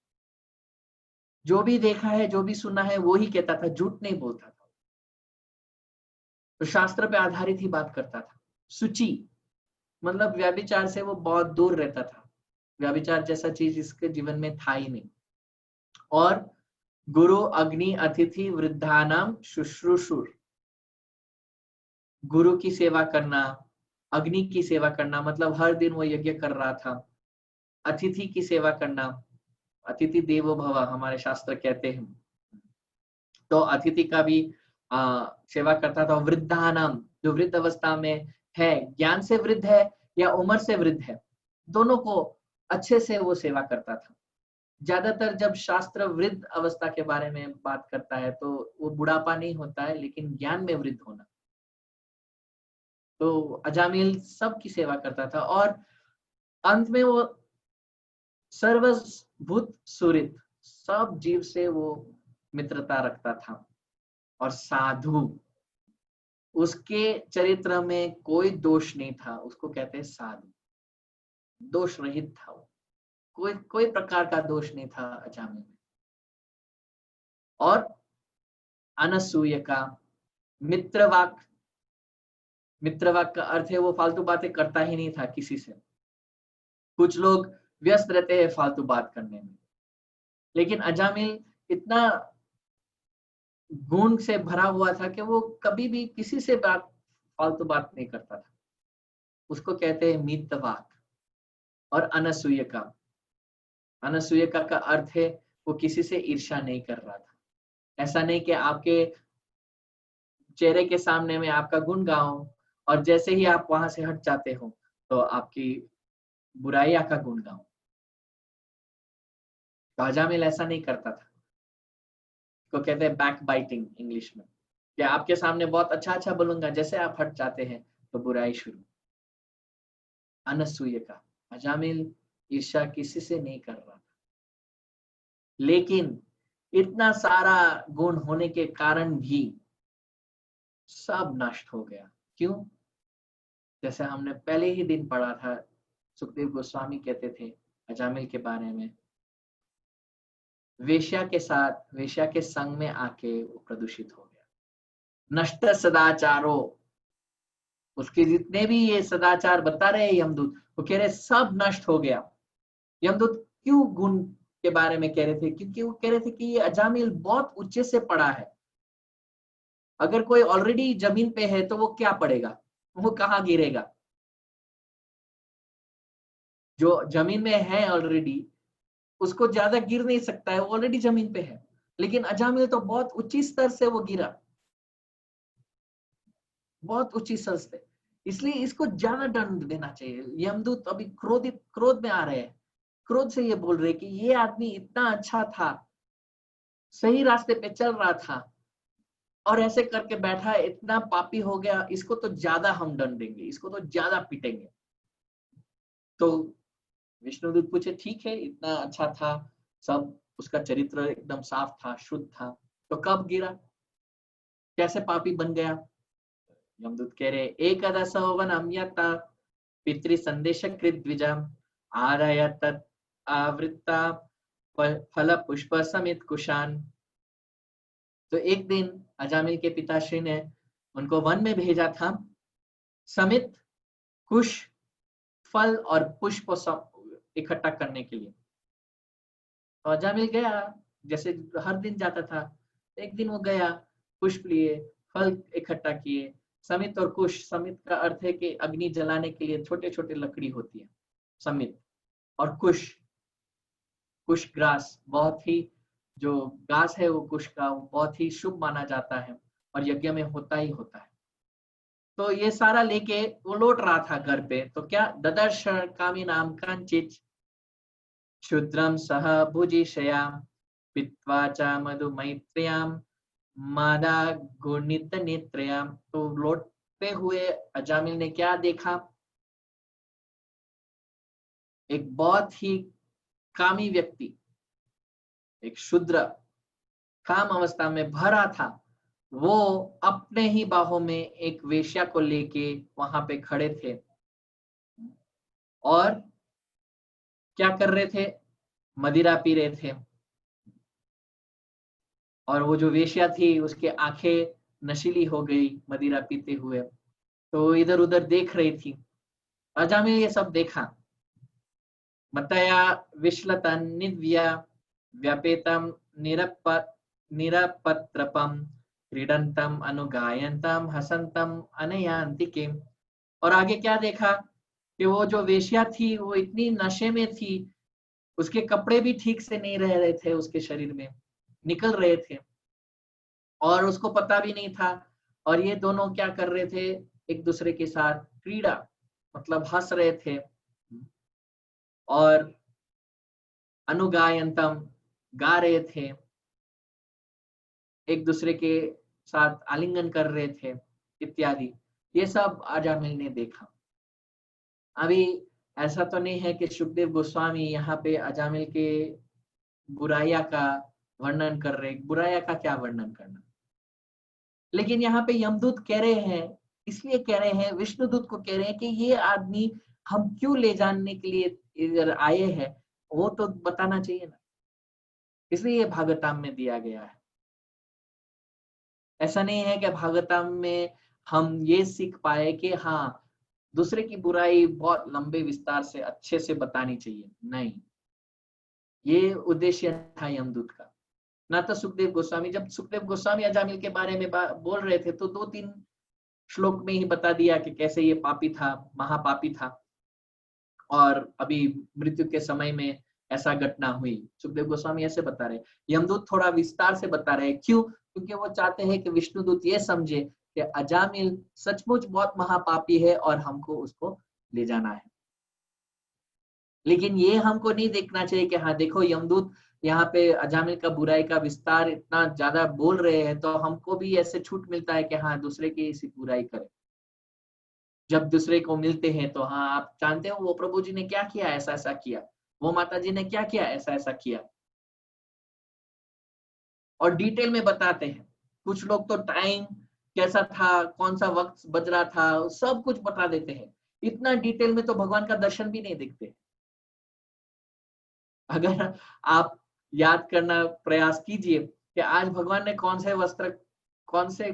जो भी देखा है, जो भी सुना है वो ही कहता था, झूठ नहीं बोलता था। तो शास्त्र पे आधारित ही बात करता था। सुचि मतलब व्यभिचार से वो बहुत दूर रहता था, व्यभिचार जैसा चीज इसके जीवन में था ही नहीं। और गुरु अग्नि अतिथि वृद्धानाम शुश्रूषुर, गुरु की सेवा करना, अग्नि की सेवा करना, मतलब हर दिन वो यज्ञ कर रहा था। अतिथि की सेवा करना, अतिथि देवो भव हमारे शास्त्र कहते हैं, तो अतिथि का भी सेवा करता था। वृद्धानाम, जो वृद्ध अवस्था में है, ज्ञान से वृद्ध है या उम्र से वृद्ध है, दोनों को अच्छे से वो सेवा करता था। ज्यादातर जब शास्त्र वृद्ध अवस्था के बारे में बात करता है तो वो बुढ़ापा नहीं होता है, लेकिन ज्ञान में वृद्ध होना। तो अजामिल सबकी सेवा करता था और अंत में वो सर्वभूत सुहृद, सब जीव से वो मित्रता रखता था। और साधु, उसके चरित्र में कोई दोष नहीं था, उसको कहते हैं साधु, दोष रहित था वो, कोई कोई प्रकार का दोष नहीं था अजामिल में। और अनसूय का मित्रवाक, मित्रवाक का अर्थ है वो फालतू बातें करता ही नहीं था किसी से। कुछ लोग व्यस्त रहते हैं फालतू बात करने में, लेकिन अजामिल इतना गुण से भरा हुआ था कि वो कभी भी किसी से फालतू बात नहीं करता था। उसको कहते हैं मितवाक। और अनसूयका, अनसूयका का अर्थ है वो किसी से ईर्ष्या नहीं कर रहा था। ऐसा नहीं कि आपके चेहरे के सामने में आपका गुण गाऊं और जैसे ही आप वहां से हट जाते हो तो आपकी बुराई का गुण गाऊं। तो अजामिल ऐसा नहीं करता था, को कहते हैं बैक बाइटिंग इंग्लिश में, कि आपके सामने बहुत अच्छा अच्छा बोलूंगा, जैसे आप हट जाते हैं तो बुराई शुरू। अनसूय का, अजामिल ईर्ष्या किसी से नहीं कर रहा था, लेकिन इतना सारा गुण होने के कारण भी सब नष्ट हो गया। क्यों? जैसे हमने पहले ही दिन पढ़ा था, सुखदेव गोस्वामी कहते थे अजामिल के बारे में, वेश्या के साथ, वेश्या के संग में आके वो प्रदूषित हो गया। नष्ट सदाचारो, उसके जितने भी ये सदाचार बता रहे हैं यमदूत, वो कह रहे सब नष्ट हो गया। यमदूत क्यों गुण के बारे में कह रहे थे? क्योंकि वो कह रहे थे कि ये अजामिल बहुत ऊंचे से पड़ा है। अगर कोई ऑलरेडी जमीन पे है तो वो क्या पड़ेगा, वो कहाँ गिरेगा? जो जमीन में है ऑलरेडी, उसको ज्यादा गिर नहीं सकता है, वो ऑलरेडी जमीन पे है। लेकिन अजामिल तो बहुत ऊंची स्तर से वो गिरा, बहुत ऊंची स्तर से, इसलिए इसको ज्यादा दंड देना चाहिए। यमदूत अभी क्रोध में आ रहे हैं, क्रोध से ये बोल रहे कि ये आदमी इतना अच्छा था, सही रास्ते पे चल रहा था, और ऐसे करके बैठा है, इतना पापी हो गया, इसको तो ज्यादा हम दंड देंगे, इसको तो ज्यादा पीटेंगे। तो विष्णुदूत पूछे ठीक है, इतना अच्छा था, सब उसका चरित्र एकदम साफ था, शुद्ध था, तो कब गिरा, कैसे पापी बन गया? यमदूत कह रहे एकदशो वनम यथा पितृ संदेश कृत द्विजम आरय तत् आवृत्ता फल पुष्प समित कुशान। तो एक दिन अजामिल के पिताश्री ने उनको वन में भेजा था समित कुश फल और पुष्प इकट्ठा करने के लिए। तो अजामिल गया, जैसे हर दिन जाता था। एक दिन वो गया, पुष्प लिए, फल इकट्ठा किए। समित और कुश, समित का अर्थ है कि अग्नि जलाने के लिए छोटे छोटे लकड़ी होती है समित, और कुश, कुश ग्रास, बहुत ही जो घास है वो कुश का, वो बहुत ही शुभ माना जाता है और यज्ञ में होता ही होता है। तो ये सारा लेके वो लौट रहा था घर पे, तो क्या ददर्श कामी नाम कांचित क्षुद्रम सह भुजिशया पित्वा च मधु मैत्र्याम मादा गुणित नेत्रयाम। तो लौटते हुए अजामिल ने क्या देखा, एक बहुत ही कामी व्यक्ति, एक शूद्र काम अवस्था में भरा था, वो अपने ही बाहों में एक वेश्या को लेके वहां पे खड़े थे और क्या कर रहे थे, मदिरा पी रहे थे। और वो जो वेश्या थी उसके आंखें नशीली हो गई मदिरा पीते हुए, तो इधर उधर देख रही थी। अजामिल ये सब देखा। मतया विश्लतन निव्या व्यापेतम निरपत्रपम क्रीडंतम अनुगायंतम हसंतम अनयांतिके। और आगे क्या देखा कि वो जो वेश्या थी वो इतनी नशे में थी, उसके कपड़े भी ठीक से नहीं रह रहे थे, उसके शरीर में निकल रहे थे और उसको पता भी नहीं था। और ये दोनों क्या कर रहे थे, एक दूसरे के साथ क्रीड़ा, मतलब हंस रहे थे और अनुगायंतम, गा रहे थे, एक दूसरे के साथ आलिंगन कर रहे थे इत्यादि। ये सब अजामिल ने देखा। अभी ऐसा तो नहीं है कि सुखदेव गोस्वामी यहाँ पे अजामिल के बुराइया का वर्णन कर रहे, बुराइया का क्या वर्णन करना, लेकिन यहाँ पे यमदूत कह रहे हैं, इसलिए कह रहे हैं, विष्णुदूत को कह रहे हैं कि ये आदमी हम क्यों ले जाने के लिए इधर आए हैं, वो तो बताना चाहिए ना, इसलिए ये भागवतम में दिया गया है। ऐसा नहीं है कि भागवतम में हम ये सीख पाए कि हाँ दूसरे की बुराई बहुत लंबे विस्तार से अच्छे से बतानी चाहिए, नहीं, ये उद्देश्य था यमदूत का। ना तो सुखदेव गोस्वामी, जब सुखदेव गोस्वामी अजामिल के बारे में बोल रहे थे तो 2-3 श्लोक में ही बता दिया कि कैसे ये पापी था, महापापी था और अभी मृत्यु के समय में ऐसा घटना हुई। सुखदेव गोस्वामी ऐसे बता रहे, यमदूत थोड़ा विस्तार से बता रहे। क्यों? क्योंकि वो चाहते हैं कि विष्णुदूत ये समझे कि अजामिल सचमुच बहुत महापापी है और हमको उसको ले जाना है। लेकिन ये हमको नहीं देखना चाहिए कि हाँ देखो यमदूत यहाँ पे अजामिल का बुराई का विस्तार इतना ज्यादा बोल रहे हैं, तो हमको भी ऐसे छूट मिलता है कि हाँ दूसरे की इसी बुराई करें। जब दूसरे को मिलते हैं तो हाँ आप जानते हो वो प्रभु जी ने क्या किया, ऐसा ऐसा किया, वो माता जी ने क्या किया, ऐसा ऐसा किया, और डिटेल में बताते हैं। कुछ लोग तो टाइम कैसा था, कौन सा वक्त बज रहा था, सब कुछ बता देते हैं। इतना डिटेल में तो भगवान का दर्शन भी नहीं देखते। अगर आप याद करना प्रयास कीजिए कि आज भगवान ने कौन से वस्त्र, कौन से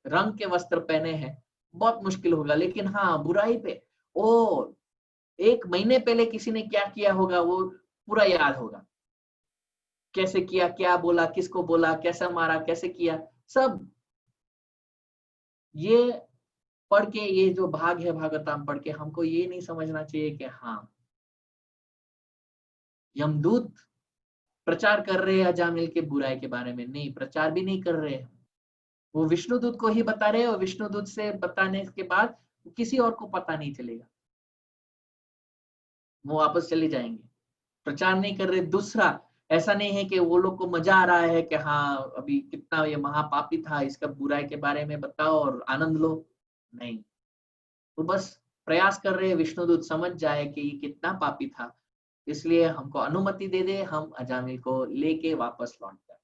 रंग के वस्त्र पहने हैं, बहुत मुश्किल होगा। लेकिन हाँ बुराई पे, ओ 1 महीने पहले किसी ने क्या किया होगा वो पूरा याद होगा, कैसे किया, क्या बोला, किसको बोला, कैसा मारा, कैसे किया, सब। ये पढ़ के, ये जो भाग है भागवतम पढ़ के, हमको ये नहीं समझना चाहिए कि हाँ यमदूत प्रचार कर रहे हैं अजामिल के बुराई के बारे में, नहीं, प्रचार भी नहीं कर रहे हैं। वो विष्णुदूत को ही बता रहे हैं और विष्णुदूत से बताने के बाद किसी और को पता नहीं चलेगा, वो वापस चले जाएंगे, प्रचार नहीं कर रहे। दूसरा, ऐसा नहीं है कि वो लोग को मजा आ रहा है कि हाँ अभी कितना ये महापापी था, इसका बुराई के बारे में बताओ और आनंद लो, नहीं, वो बस प्रयास कर रहे हैं विष्णुदूत समझ जाए कि ये कितना पापी था, इसलिए हमको अनुमति दे दे, हम अजामिल को लेके वापस लौट जाए।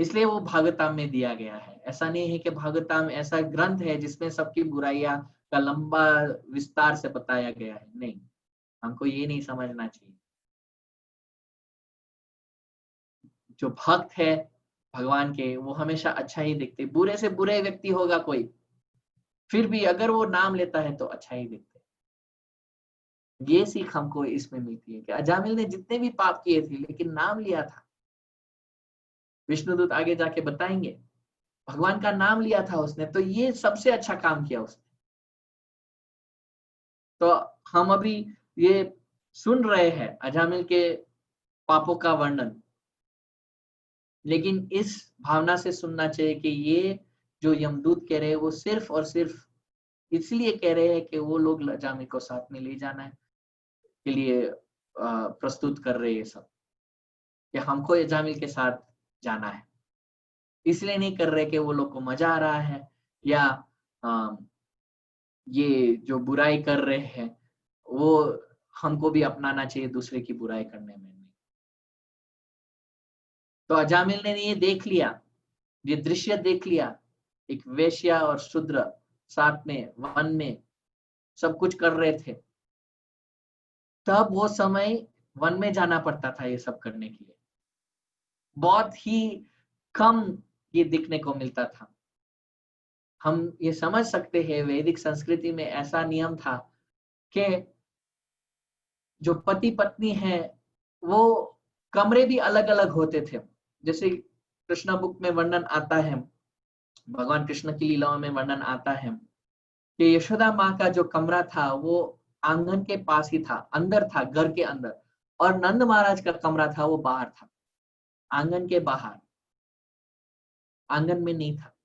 इसलिए वो भागवतम में दिया गया है। ऐसा नहीं है कि भागवतम ऐसा ग्रंथ है जिसमें सबकी बुराइयां का लंबा विस्तार से बताया गया है, नहीं, हमको ये नहीं समझना चाहिए। जो भक्त है भगवान के, वो हमेशा अच्छा ही दिखते, बुरे से बुरे व्यक्ति होगा कोई, फिर भी अगर वो नाम लेता है तो अच्छा ही दिखते। ये सीख हमको इसमें मिलती है कि अजामिल ने जितने भी पाप किए थे लेकिन नाम लिया था। विष्णुदूत आगे जाके बताएंगे, भगवान का नाम लिया था उसने, तो ये सबसे अच्छा काम किया उसने। तो हम अभी ये सुन रहे हैं अजामिल के पापों का वर्णन, लेकिन इस भावना से सुनना चाहिए कि ये जो यमदूत कह रहे हैं वो सिर्फ और सिर्फ इसलिए कह रहे हैं कि वो लोग अजामिल को साथ में ले जाना है के लिए प्रस्तुत कर रहे हैं सब, कि हमको अजामिल के साथ जाना है। इसलिए नहीं कर रहे कि वो लोग को मजा आ रहा है या ये जो बुराई कर रहे हैं वो हमको भी अपनाना चाहिए दूसरे की बुराई करने में। तो अजामिल ने ये देख लिया, ये दृश्य देख लिया, एक वेश्या और शूद्र साथ में वन में सब कुछ कर रहे थे। तब वो समय वन में जाना पड़ता था ये सब करने के लिए, बहुत ही कम ये दिखने को मिलता था। हम ये समझ सकते हैं वैदिक संस्कृति में ऐसा नियम था कि जो पति पत्नी है वो कमरे भी अलग अलग होते थे। जैसे कृष्णा बुक में वर्णन आता है, भगवान कृष्ण की लीलाओं में वर्णन आता है कि यशोदा माँ का जो कमरा था वो आंगन के पास ही था, अंदर था, घर के अंदर, और नंद महाराज का कमरा था वो बाहर था, आंगन के बाहर, आंगन में नहीं था।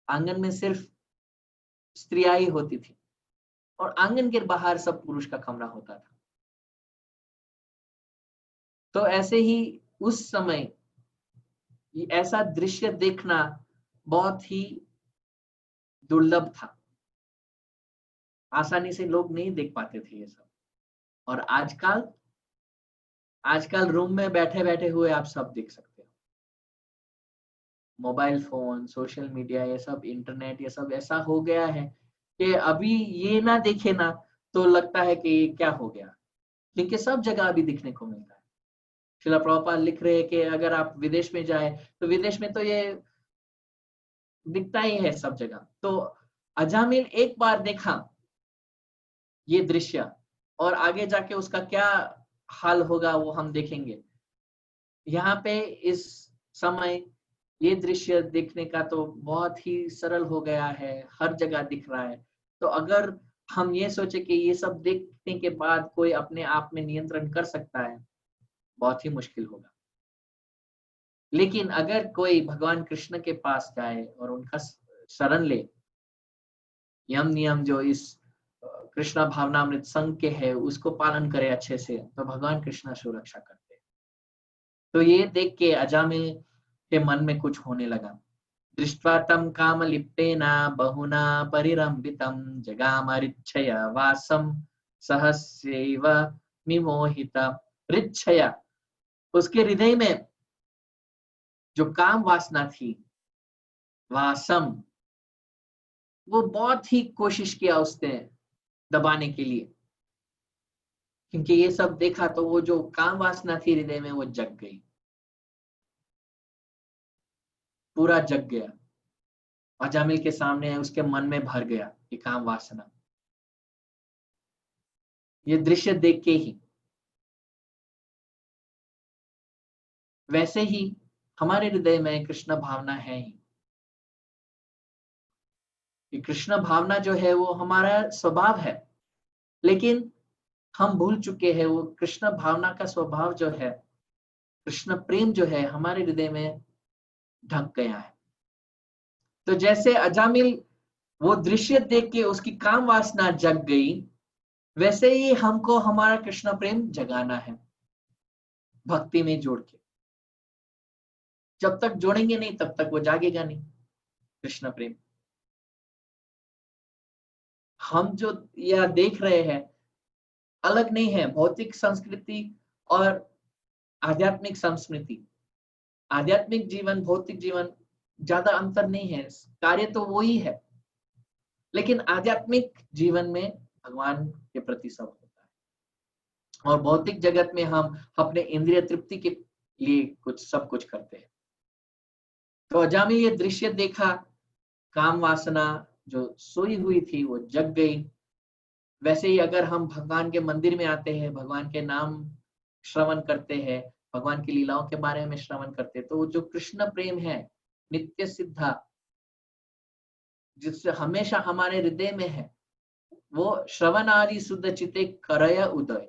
आंगन में सिर्फ स्त्रियां ही होती थी और आंगन के बाहर सब पुरुष का कमरा होता था। तो ऐसे ही उस समय ऐसा दृश्य देखना बहुत ही दुर्लभ था, आसानी से लोग नहीं देख पाते थे ये सब। और आजकल आजकल रूम में बैठे बैठे हुए आप सब देख सकते हो। मोबाइल फोन, सोशल मीडिया, ये सब इंटरनेट, ये सब ऐसा हो गया है कि अभी ये ना देखे ना तो लगता है कि क्या हो गया, क्योंकि सब जगह अभी दिखने को मिलता है। श्रील प्रभुपाद लिख रहे हैं कि अगर आप विदेश में जाए तो विदेश में तो ये दिखता ही है सब जगह। तो अजामिल एक बार देखा ये दृश्य, और आगे जाके उसका क्या हाल होगा वो हम देखेंगे। यहाँ पे इस समय ये दृश्य देखने का तो बहुत ही सरल हो गया है, हर जगह दिख रहा है। तो अगर हम ये सोचे कि ये सब देखने के बाद कोई अपने आप में नियंत्रण कर सकता है, बहुत ही मुश्किल होगा। लेकिन अगर कोई भगवान कृष्ण के पास जाए और उनका शरण ले, यम नियम जो इस कृष्णा भावनामृत संघ के है उसको पालन करे अच्छे से, तो भगवान कृष्ण सुरक्षा करते हैं। तो ये देख के अजामिल के मन में कुछ होने लगा। दृष्ट्वा तं कामलिप्तेन बहुना परिरंभितं जगामरिच्छया वासं सहस्यैव विमोहिता। रिच्छया, उसके हृदय में जो काम वासना थी, वासम, वो बहुत ही कोशिश किया उसने दबाने के लिए, क्योंकि ये सब देखा तो वो जो काम वासना थी हृदय में वो जग गई, पूरा जग गया। अजामिल के सामने उसके मन में भर गया ये काम वासना, ये दृश्य देख के ही। वैसे ही हमारे हृदय में कृष्ण भावना है ही। ये कृष्ण भावना जो है वो हमारा स्वभाव है, लेकिन हम भूल चुके हैं वो कृष्ण भावना का स्वभाव जो है, कृष्ण प्रेम जो है हमारे हृदय में ढक गया है। तो जैसे अजामिल वो दृश्य देख के उसकी काम वासना जग गई, वैसे ही हमको हमारा कृष्ण प्रेम जगाना है भक्ति में जोड़ के। जब तक जोड़ेंगे नहीं तब तक वो जागेगा नहीं कृष्ण प्रेम। हम जो यह देख रहे हैं अलग नहीं है भौतिक संस्कृति और आध्यात्मिक संस्कृति। आध्यात्मिक जीवन, भौतिक जीवन ज्यादा अंतर नहीं है, कार्य तो वो ही है, लेकिन आध्यात्मिक जीवन में भगवान के प्रति सब होता है और भौतिक जगत में हम अपने इंद्रिय तृप्ति के लिए सब कुछ करते हैं। तो अजामिल ये दृश्य देखा, काम वासना जो सोई हुई थी वो जग गई। वैसे ही अगर हम भगवान के मंदिर में आते हैं, भगवान के नाम श्रवण करते हैं, भगवान की लीलाओं के बारे में श्रवण करते हैं, तो जो कृष्ण प्रेम है नित्य सिद्धा, जिससे हमेशा हमारे हृदय में है, वो श्रवण आदि शुद्ध चित्ते करय उदय,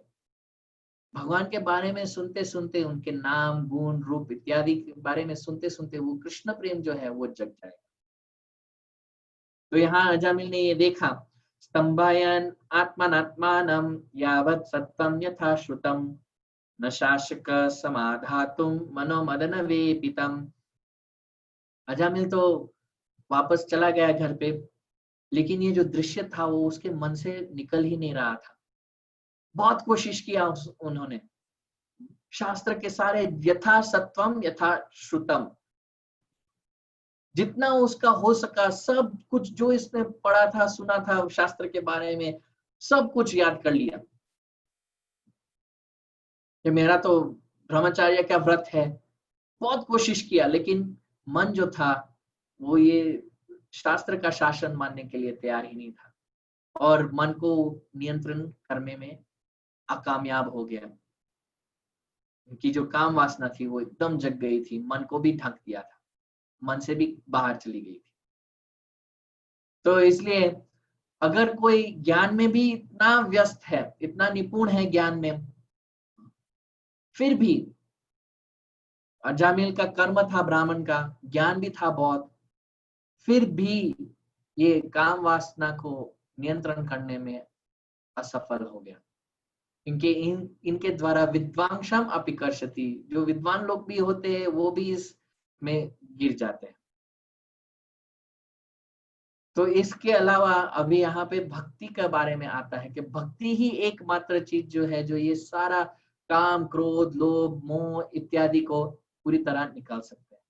भगवान के बारे में सुनते सुनते, उनके नाम गुण रूप इत्यादि के बारे में सुनते सुनते वो कृष्ण प्रेम जो है वो जग जाएगा। तो यहाँ अजामिल ने ये देखा, स्तंभायन आत्मनात्मानं यावत् सत्यं यथा श्रुतं न शासक समाधातुं मनोमदन वेपितम्। अजामिल तो वापस चला गया घर पे, लेकिन ये जो दृश्य था वो उसके मन से निकल ही नहीं रहा था। बहुत कोशिश किया उन्होंने, शास्त्र के सारे यथा सत्वम यथा श्रुतम, जितना उसका हो सका सब कुछ जो इसने पढ़ा था, सुना था शास्त्र के बारे में, सब कुछ याद कर लिया। ये मेरा तो ब्रह्मचर्य का व्रत है, बहुत कोशिश किया, लेकिन मन जो था वो ये शास्त्र का शासन मानने के लिए तैयार ही नहीं था और मन को नियंत्रण करने में अकामयाब हो गया। उनकी जो काम वासना थी वो एकदम जग गई थी, मन को भी ढक दिया था, मन से भी बाहर चली गई थी। तो इसलिए अगर कोई ज्ञान में भी इतना व्यस्त है, इतना निपुण है ज्ञान में, फिर भी अजामिल का कर्म था ब्राह्मण का, ज्ञान भी था बहुत, फिर भी ये काम वासना को नियंत्रण करने में असफल हो गया। इनके द्वारा विद्वांसम अपिकर्षति, जो विद्वान लोग भी होते हैं वो भी इसमें गिर जाते हैं। तो इसके अलावा अभी यहाँ पे भक्ति के बारे में आता है कि भक्ति ही एकमात्र चीज जो है जो ये सारा काम, क्रोध, लोभ, मोह इत्यादि को पूरी तरह निकाल सकते हैं।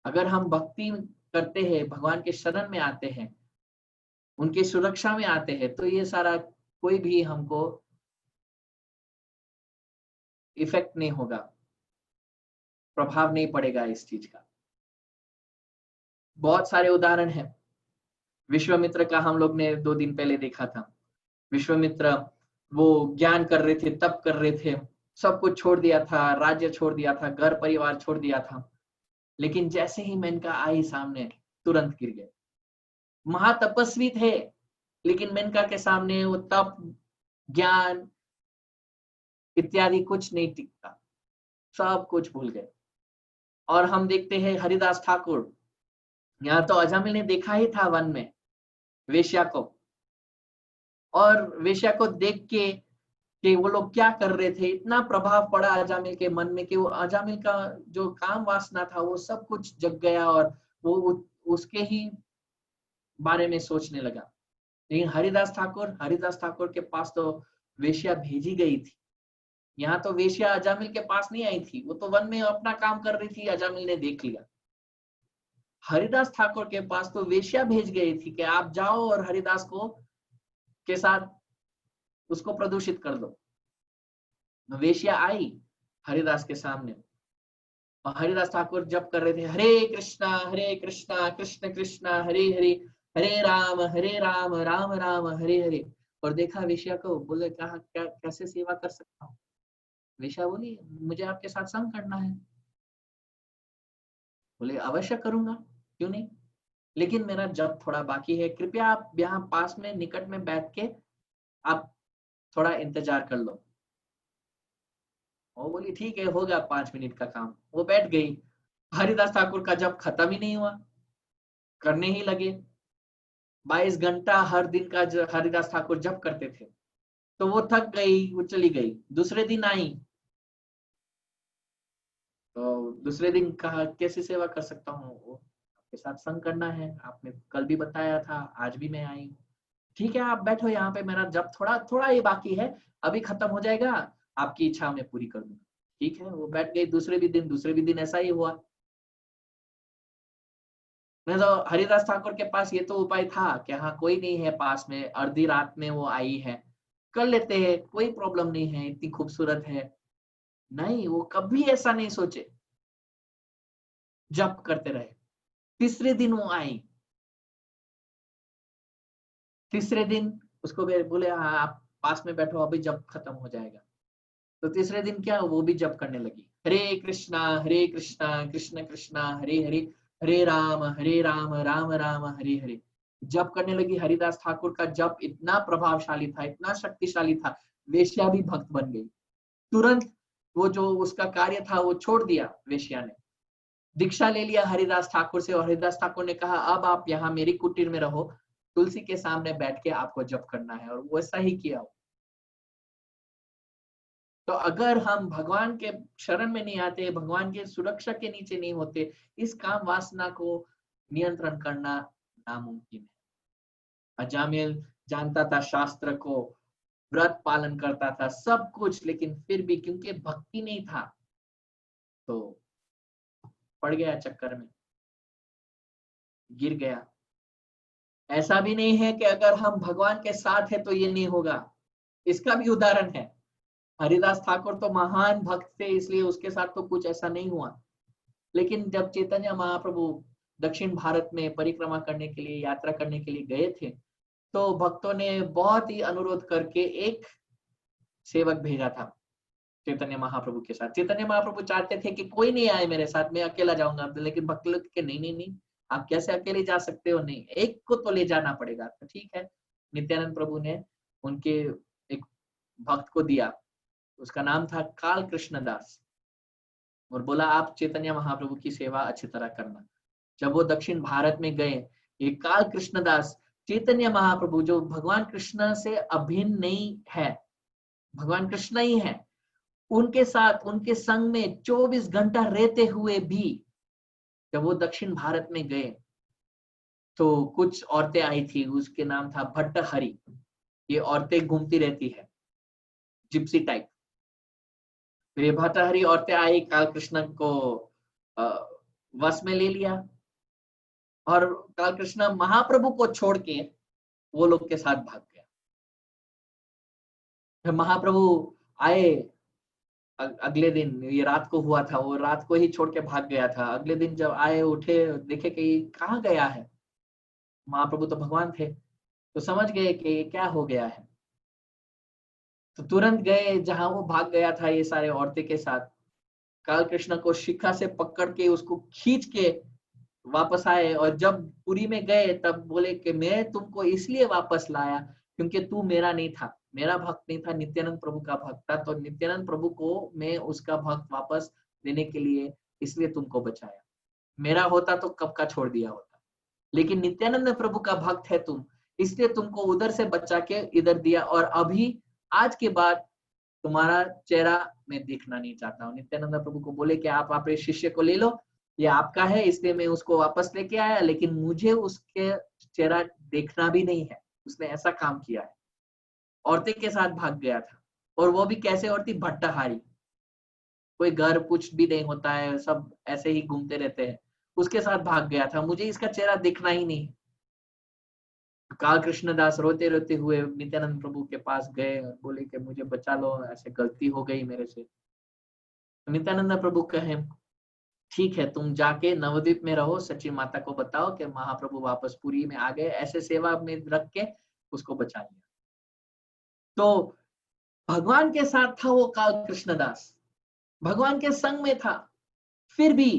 अगर हम भक्ति करते हैं, भगवान के शरण में आते हैं, उनके सुरक्षा में आते हैं, तो ये सारा कोई भी हमको इफेक्ट नहीं होगा, प्रभाव नहीं पड़ेगा इस चीज का। बहुत सारे उदाहरण हैं। विश्वामित्र का हम लोग ने 2 दिन पहले देखा था। विश्वामित्र वो ज्ञान कर रहे थे, तप कर रहे थे, सब कुछ छोड़ दिया था, राज्य छोड़ दिया था, घर परिवार छोड़ दिया था, लेकिन जैसे ही मेनका आई सामने तुरंत गिर गए। महातपस्वी थे, लेकिन मेनका के सामने वो तप, ज्ञान इत्यादि कुछ नहीं टिकता, सब कुछ भूल गए। और हम देखते हैं हरिदास ठाकुर, यहाँ तो अजामिल ने देखा ही था वन में वेश्या को, और वेश्या को देख के कि वो लोग क्या कर रहे थे, इतना प्रभाव पड़ा अजामिल के मन में कि वो अजामिल का जो काम वासना था वो सब कुछ जग गया और वो उसके ही बारे में सोचने लगा। लेकिन हरिदास ठाकुर के पास तो वेश्या भेजी गई थी। यहाँ तो वेश्या अजामिल के पास नहीं आई थी, वो तो वन में अपना काम कर रही थी, अजामिल ने देख लिया। हरिदास ठाकुर के पास तो वेश्या भेज गई थी कि आप जाओ और हरिदास को के साथ उसको प्रदूषित कर दो। वेश्या आई हरिदास के सामने, और हरिदास ठाकुर जप कर रहे थे, हरे कृष्णा कृष्ण कृष्ण हरे हरे, हरे राम राम राम हरे हरे। और देखा वेश्या को, बोले कहा कैसे सेवा कर सकता हूँ। वेश्या बोली मुझे आपके साथ संग करना है। बोले अवश्य करूंगा, क्यों नहीं, लेकिन मेरा जप थोड़ा बाकी है, कृपया आप यहाँ पास में निकट में बैठ के आप थोड़ा इंतजार कर लो। वो बोली ठीक है, होगा 5 मिनट का काम। वो बैठ गई। हरिदास ठाकुर का जब खत्म ही नहीं हुआ, करने ही लगे। 22 घंटा हर दिन का जो हरिदास ठाकुर जब करते थे, तो वो थक गई, वो चली गई। दूसरे दिन आई, तो दूसरे दिन कहा कैसे सेवा कर सकता हूँ, वो आपके साथ संग करना है, आपने कल भी बताया था, आज भी मैं आई हूँ। ठीक है आप बैठो यहाँ पे, मेरा जब थोड़ा थोड़ा ये बाकी है, अभी खत्म हो जाएगा, आपकी इच्छा मैं पूरी कर दूंगा। ठीक है, वो बैठ गई। दूसरे भी दिन ऐसा ही हुआ। नहीं तो हरिदास ठाकुर के पास ये तो उपाय था कि हाँ कोई नहीं है पास में, अर्धी रात में वो आई है, कर लेते हैं, कोई प्रॉब्लम नहीं है, इतनी खूबसूरत है। नहीं, वो कभी ऐसा नहीं सोचे, जप करते रहे। तीसरे दिन वो आई, तीसरे दिन उसको बोले हाँ आप पास में बैठो, अभी जप खत्म हो जाएगा। तो तीसरे दिन क्या, वो भी जप करने लगी, हरे कृष्णा कृष्ण कृष्णा हरे हरे, हरे राम राम हरे हरे। जप करने लगी। हरिदास ठाकुर का जप इतना प्रभावशाली था, इतना शक्तिशाली था, वेश्या भी भक्त बन गई। तुरंत वो जो उसका कार्य था वो छोड़ दिया, वेश्या ने दीक्षा ले लिया हरिदास ठाकुर से, और हरिदास ठाकुर ने कहा अब आप यहाँ मेरी कुटीर में रहो, तुलसी के सामने बैठ के आपको जप करना है, और वैसा ही किया। तो अगर हम भगवान के शरण में नहीं आते, भगवान के सुरक्षा के नीचे नहीं होते, इस काम वासना को नियंत्रण करना नामुमकिन है। अजामिल जानता था शास्त्र को, व्रत पालन करता था, सब कुछ, लेकिन फिर भी क्योंकि भक्ति नहीं था तो पड़ गया चक्कर में, गिर गया। ऐसा भी नहीं है कि अगर हम भगवान के साथ है तो ये नहीं होगा, इसका भी उदाहरण है। हरिदास ठाकुर तो महान भक्त थे, इसलिए उसके साथ तो कुछ ऐसा नहीं हुआ। लेकिन जब चैतन्य महाप्रभु दक्षिण भारत में परिक्रमा करने के लिए, यात्रा करने के लिए गए थे, तो भक्तों ने बहुत ही अनुरोध करके एक सेवक भेजा था चैतन्य महाप्रभु के साथ। चैतन्य महाप्रभु चाहते थे कि कोई नहीं आए मेरे साथ, मैं अकेला जाऊंगा, लेकिन भक्त लोग के नहीं नहीं नहीं, आप कैसे अकेले जा सकते हो, नहीं एक को तो ले जाना पड़ेगा। तो ठीक है, नित्यानंद प्रभु ने उनके एक भक्त को दिया, उसका नाम था काल कृष्ण दास, और बोला आप चैतन्य महाप्रभु की सेवा अच्छी तरह करना। जब वो दक्षिण भारत में गए, ये काल कृष्णदास चैतन्य महाप्रभु जो भगवान कृष्ण से अभिन्न नहीं है, भगवान कृष्ण ही है, उनके साथ उनके संग में 24 घंटा रहते हुए भी जब वो दक्षिण भारत में गए तो कुछ औरतें आई थी, उसके नाम था भट्टहरी। ये औरतें घूमती रहती है, जिप्सी टाइप। तो ये भट्टहरी औरतें आई, काल कृष्ण को वश में ले लिया, और काल कृष्ण महाप्रभु को छोड़ के वो लोग के साथ भाग गया। फिर महाप्रभु आए, अगले दिन, ये रात को हुआ था, वो रात को ही छोड़ के भाग गया था। अगले दिन जब आए, उठे, देखे कि कहाँ गया है, महाप्रभु तो भगवान थे, तो समझ गए कि ये क्या हो गया है। तो तुरंत गए जहां वो भाग गया था ये सारे औरतें के साथ, काल कृष्ण को शिखा से पकड़ के उसको खींच के वापस आए। और जब पुरी में गए तब बोले कि मैं तुमको इसलिए वापस लाया क्योंकि तू मेरा नहीं था, मेरा भक्त नहीं था, नित्यानंद प्रभु का भक्त था, तो नित्यानंद प्रभु को मैं उसका भक्त वापस देने के लिए इसलिए तुमको बचाया, मेरा होता तो कब का छोड़ दिया होता, लेकिन नित्यानंद प्रभु का भक्त है तुम, इसलिए तुमको उधर से बचा के इधर दिया, और अभी आज के बाद तुम्हारा चेहरा मैं देखना नहीं चाहता हूँ। नित्यानंद प्रभु को बोले कि आप अपने शिष्य को ले लो, ये आपका है, इसलिए मैं उसको वापस लेके आया, लेकिन मुझे उसके चेहरा देखना भी नहीं है। उसने ऐसा काम किया है, औरतें के साथ भाग गया था, और वो भी कैसे औरती, भट्टाहारी, कोई घर कुछ भी नहीं होता है, सब ऐसे ही घूमते रहते हैं, उसके साथ भाग गया था, मुझे इसका चेहरा देखना ही नहीं। काल कृष्णदास रोते रोते हुए नित्यानंद प्रभु के पास गए और बोले कि मुझे बचा लो, ऐसे गलती हो गई मेरे से। नित्यानंद प्रभु कहे ठीक है, तुम जाके नवद्वीप में रहो, सची माता को बताओ कि महाप्रभु वापस पुरी में आ गए, ऐसे सेवा में रख के उसको बचा लिया। तो भगवान के साथ था वो काल कृष्णदास, भगवान के संग में था, फिर भी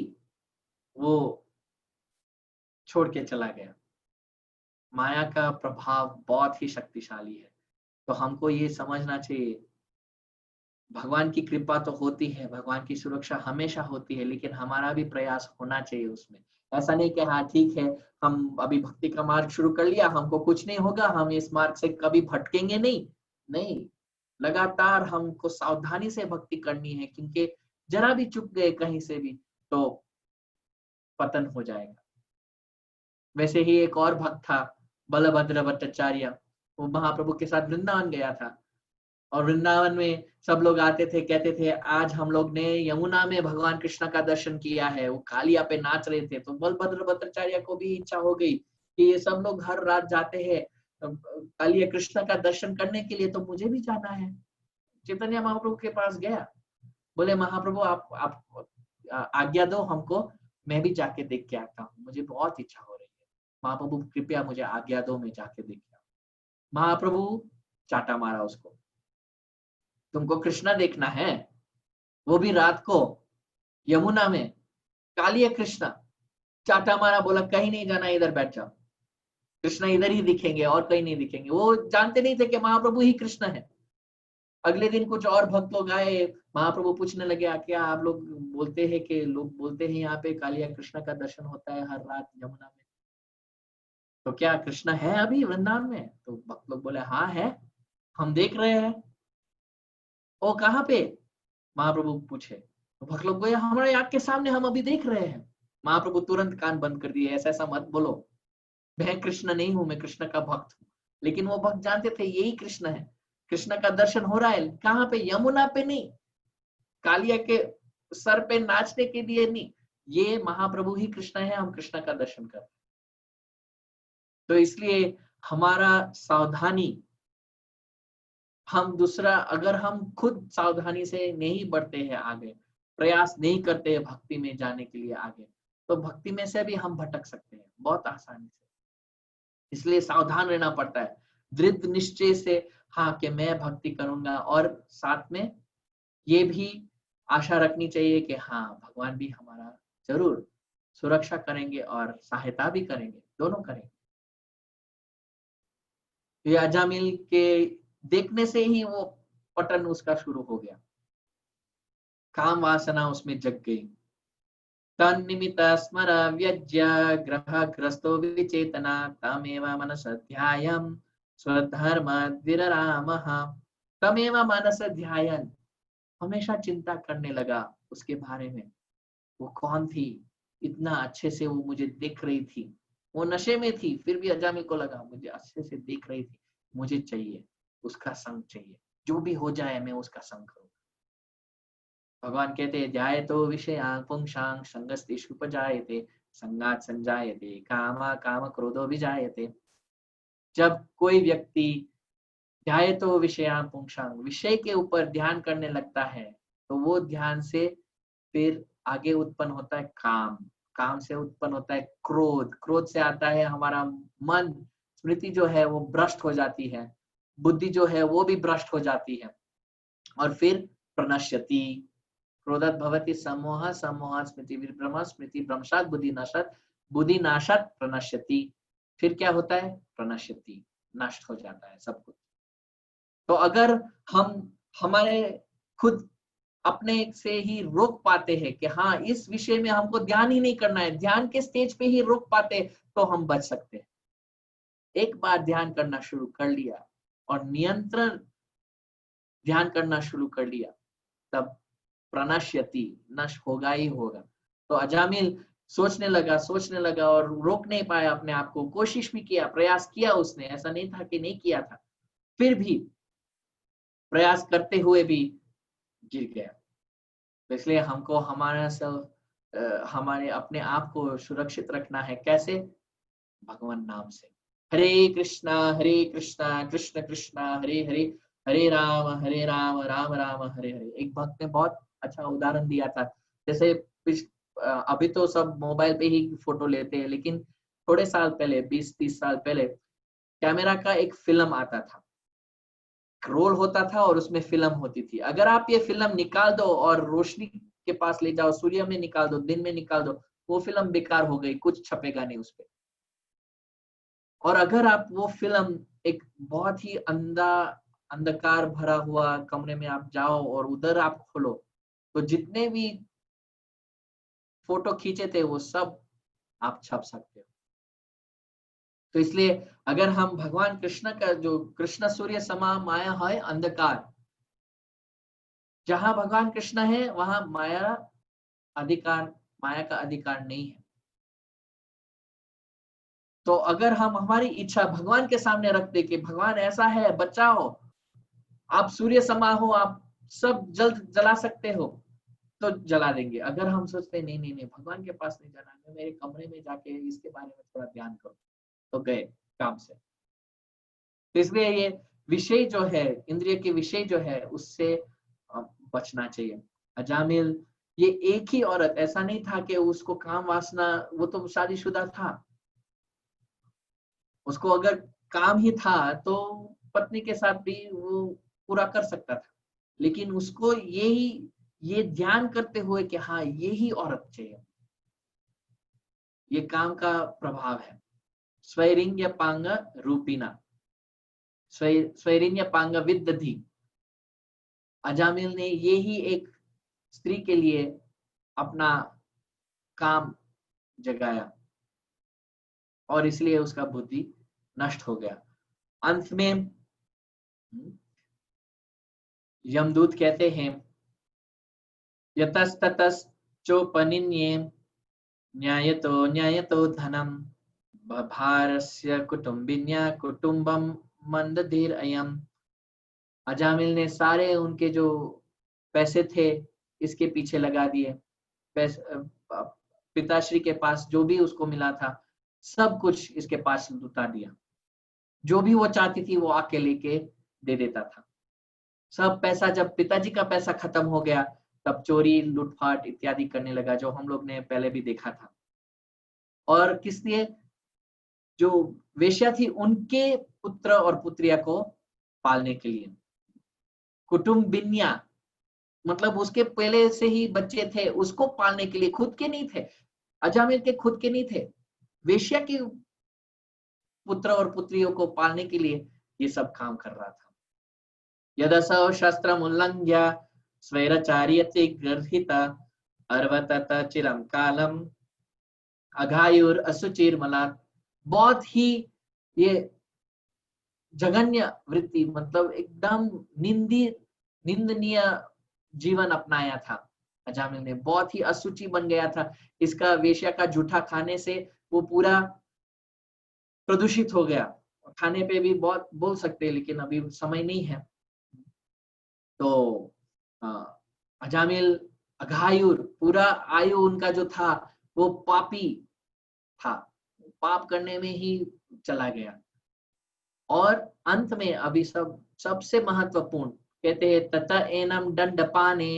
वो छोड़ के चला गया। माया का प्रभाव बहुत ही शक्तिशाली है, तो हमको ये समझना चाहिए, भगवान की कृपा तो होती है, भगवान की सुरक्षा हमेशा होती है, लेकिन हमारा भी प्रयास होना चाहिए उसमें। ऐसा नहीं कि हाँ ठीक है, हम अभी भक्ति का मार्ग शुरू कर लिया, हमको कुछ नहीं होगा, हम इस मार्ग से कभी भटकेंगे नहीं। नहीं, लगातार हमको सावधानी से भक्ति करनी है, क्योंकि जरा भी चुक गए कहीं से भी तो पतन हो जाएगा। वैसे ही एक और भक्त था, बलभद्र भट्टाचार्य, वो महाप्रभु के साथ वृंदावन गया था। और वृंदावन में सब लोग आते थे, कहते थे आज हम लोग ने यमुना में भगवान कृष्ण का दर्शन किया है। वो कालिया पे नाच रहे थे, तो बलभद्र भट्टाचार्य को भी इच्छा हो गई कि ये सब लोग हर रात जाते हैं कालिया कृष्ण का दर्शन करने के लिए, तो मुझे भी जाना है। चैतन्य महाप्रभु के पास गया, बोले महाप्रभु आप आज्ञा दो हमको, मैं भी जाके देख के आता हूँ, मुझे बहुत इच्छा हो रही है। महाप्रभु कृपया मुझे आज्ञा दो, मैं जाके देख के आऊं। महाप्रभु चाटा मारा उसको, तुमको कृष्णा देखना है, वो भी रात को यमुना में, कालिया कृष्णा। चाटा मारा, बोला कहीं नहीं जाना, इधर बैठ जाओ, कृष्ण इधर ही दिखेंगे और कहीं नहीं दिखेंगे। वो जानते नहीं थे कि महाप्रभु ही कृष्ण है। अगले दिन कुछ और भक्त लोग आए, महाप्रभु पूछने लगे क्या आप लोग बोलते हैं कि लोग बोलते हैं यहाँ पे कालिया कृष्ण का दर्शन होता है हर रात यमुना में, तो क्या कृष्ण है अभी वृंदावन में? तो भक्त लोग बोले हाँ है, हम देख रहे हैं। ओ कहाँ पे? महाप्रभु पूछे, तो भक्त लोग बोले हमारे आंख के सामने, हम अभी देख रहे हैं। महाप्रभु तुरंत कान बंद कर दिए, ऐसा ऐसा मत बोलो, मैं कृष्ण नहीं हूं, मैं कृष्ण का भक्त हूँ। लेकिन वो भक्त जानते थे यही कृष्ण है, कृष्ण का दर्शन हो रहा है। कहाँ पे? यमुना पे नहीं, कालिया के सर पे नाचने के लिए नहीं, ये महाप्रभु ही कृष्ण है, हम कृष्ण का दर्शन कर रहे हैं। तो इसलिए हमारा सावधानी, हम दूसरा, अगर हम खुद सावधानी से नहीं बढ़ते हैं आगे, प्रयास नहीं करते हैं भक्ति में जाने के लिए आगे, तो भक्ति में से भी हम भटक सकते हैं बहुत आसानी से। इसलिए सावधान रहना पड़ता है, दृढ़ निश्चय से, हाँ कि मैं भक्ति करूंगा, और साथ में ये भी आशा रखनी चाहिए कि हाँ भगवान भी हमारा जरूर सुरक्षा करेंगे और सहायता भी करेंगे, दोनों करेंगे। ये अजामिल के देखने से ही वो पतन उसका शुरू हो गया, काम वासना उसमें जग गई। तन्निमित्त स्मर व्यज्य ग्रहग्रस्तो विचेतना तमेव मनस ध्यायन् स्वधर्म विररामः। तमेव मनस ध्यायन्, हमेशा चिंता करने लगा उसके बारे में, वो कौन थी, इतना अच्छे से वो मुझे देख रही थी, वो नशे में थी, फिर भी अजामिल को लगा मुझे अच्छे से देख रही थी, मुझे चाहिए, उसका संग चाहिए, जो भी हो जाए मैं उसका संग करूं। भगवान कहते हैं ध्यायतो विषयान् पुंसां संगस्तेषुपजायते संगात् संजायते कामा काम क्रोधो विजायते। जब कोई व्यक्ति ध्यायतो विषयान् पुंसां, विषय के ऊपर ध्यान करने लगता है, तो वो ध्यान से फिर आगे उत्पन्न होता है काम, काम से उत्पन्न होता है क्रोध, क्रोध से आता है हमारा मन, स्मृति जो है वो भ्रष्ट हो जाती है, बुद्धि जो है वो भी भ्रष्ट हो जाती है, और फिर प्रणश्यति, क्रोधात् भवति सम्मोहः सम्मोहात् स्मृति विभ्रमः स्मृति भ्रंशात् बुद्धि नाशात् बुद्धि नाशात् प्रणश्यति। फिर क्या होता है? प्रणश्यति, नष्ट हो जाता है सब कुछ। तो अगर हम हमारे खुद अपने से ही रोक पाते हैं कि हाँ इस विषय में हमको ध्यान ही नहीं करना है, ध्यान के स्टेज पे ही रोक पाते, तो हम बच सकते हैं। एक बार ध्यान करना शुरू कर लिया और नियंत्रण ध्यान करना शुरू कर लिया, तब प्रणश्यति, नष्ट होगा ही होगा। तो अजामिल सोचने लगा और रोक नहीं पाया अपने आप को, कोशिश भी किया, प्रयास किया उसने, ऐसा नहीं था कि नहीं किया था, फिर भी प्रयास करते हुए भी गिर गया। तो इसलिए हमको हमारे अपने आप को सुरक्षित रखना है, कैसे? भगवान नाम से। हरे कृष्णा कृष्ण कृष्ण हरे हरे, हरे राम राम राम हरे हरे। एक भक्त ने बहुत अच्छा उदाहरण दिया था, जैसे अभी तो सब मोबाइल पे ही फोटो लेते हैं, लेकिन थोड़े साल पहले, 20-30 साल पहले, कैमरा का एक फिल्म आता था, रोल होता था और उसमें फिल्म होती थी। अगर आप ये फिल्म निकाल दो और रोशनी के पास ले जाओ, सूर्य में निकाल दो, दिन में निकाल दो, वो फिल्म बेकार हो गई, कुछ छपेगा नहीं उसपे। और अगर आप वो फिल्म एक बहुत ही अंधकार भरा हुआ कमरे में आप जाओ और उधर आप खोलो, तो जितने भी फोटो खींचे थे वो सब आप छप सकते हो। तो इसलिए अगर हम भगवान कृष्ण का, जो कृष्ण सूर्य समा माया है अंधकार, जहां भगवान कृष्ण है वहां माया का अधिकार नहीं है। तो अगर हम हमारी इच्छा भगवान के सामने रख दे कि भगवान ऐसा है, बचाओ, आप सूर्य समा हो, आप सब जला सकते हो तो जला देंगे। अगर हम सोचते नहीं नहीं नहीं भगवान के पास नहीं जाना, मैं मेरे कमरे में जाके इसके बारे में थोड़ा ध्यान करूं, तो गए काम से। तो इसलिए ये विषय जो है, इंद्रिय के विषय जो है, उससे बचना चाहिए। अजामिल ये एक ही औरत, ऐसा नहीं था कि उसको काम वासना, वो तो शादीशुदा था, उसको अगर काम ही था तो पत्नी के साथ भी वो पूरा कर सकता था, लेकिन उसको ये ध्यान करते हुए कि हाँ यही औरत चाहिए। ये काम का प्रभाव है। स्वैरिंग्य पांग रूपिना, स्वैरिन्य पांग विदधि। अजामिल ने ये ही एक स्त्री के लिए अपना काम जगाया और इसलिए उसका बुद्धि नष्ट हो गया। अंत में यमदूत कहते हैं यतस्ततस चोपनिन्ये न्यायतो न्यायतो धनम भारस्य कुटुंबिन्या कुटुंबम मंदधीर अयम। अजामिल ने सारे उनके जो पैसे थे इसके पीछे लगा दिए, पिताश्री के पास जो भी उसको मिला था सब कुछ इसके पास लुटा दिया। जो भी वो चाहती थी वो आके लेके दे देता था। सब पैसा, जब पिताजी का पैसा खत्म हो गया तब चोरी लूटपाट इत्यादि करने लगा, जो हम लोग ने पहले भी देखा था। और किस लिए? जो वेश्या थी उनके पुत्र और पुत्रिया को पालने के लिए। कुटुंबिन्या मतलब उसके पहले से ही बच्चे थे, उसको पालने के लिए, खुद के नहीं थे। अजामिल के खुद के नहीं थे, वेश्या के पुत्र और पुत्रियों को पालने के लिए ये सब काम कर रहा था। यदसौ शस्त्रम उल्लंघ्य स्वैरचार्यते गर्हिता अर्वतत चिरम कालम अघायुर असुचिर मलात। बहुत ही ये जघन्य वृत्ति, मतलब एकदम निंदनीय जीवन अपनाया था अजामिल ने। बहुत ही असुचि बन गया था, इसका वेश्या का जूठा खाने से वो पूरा प्रदूषित हो गया। खाने पे भी बहुत बोल सकते हैं लेकिन अभी समय नहीं है। तो अजामिल अघायुर, पूरा आयु उनका जो था वो पापी था, पाप करने में ही चला गया। और अंत में अभी सबसे महत्वपूर्ण कहते हैं तत एनम दंडपाने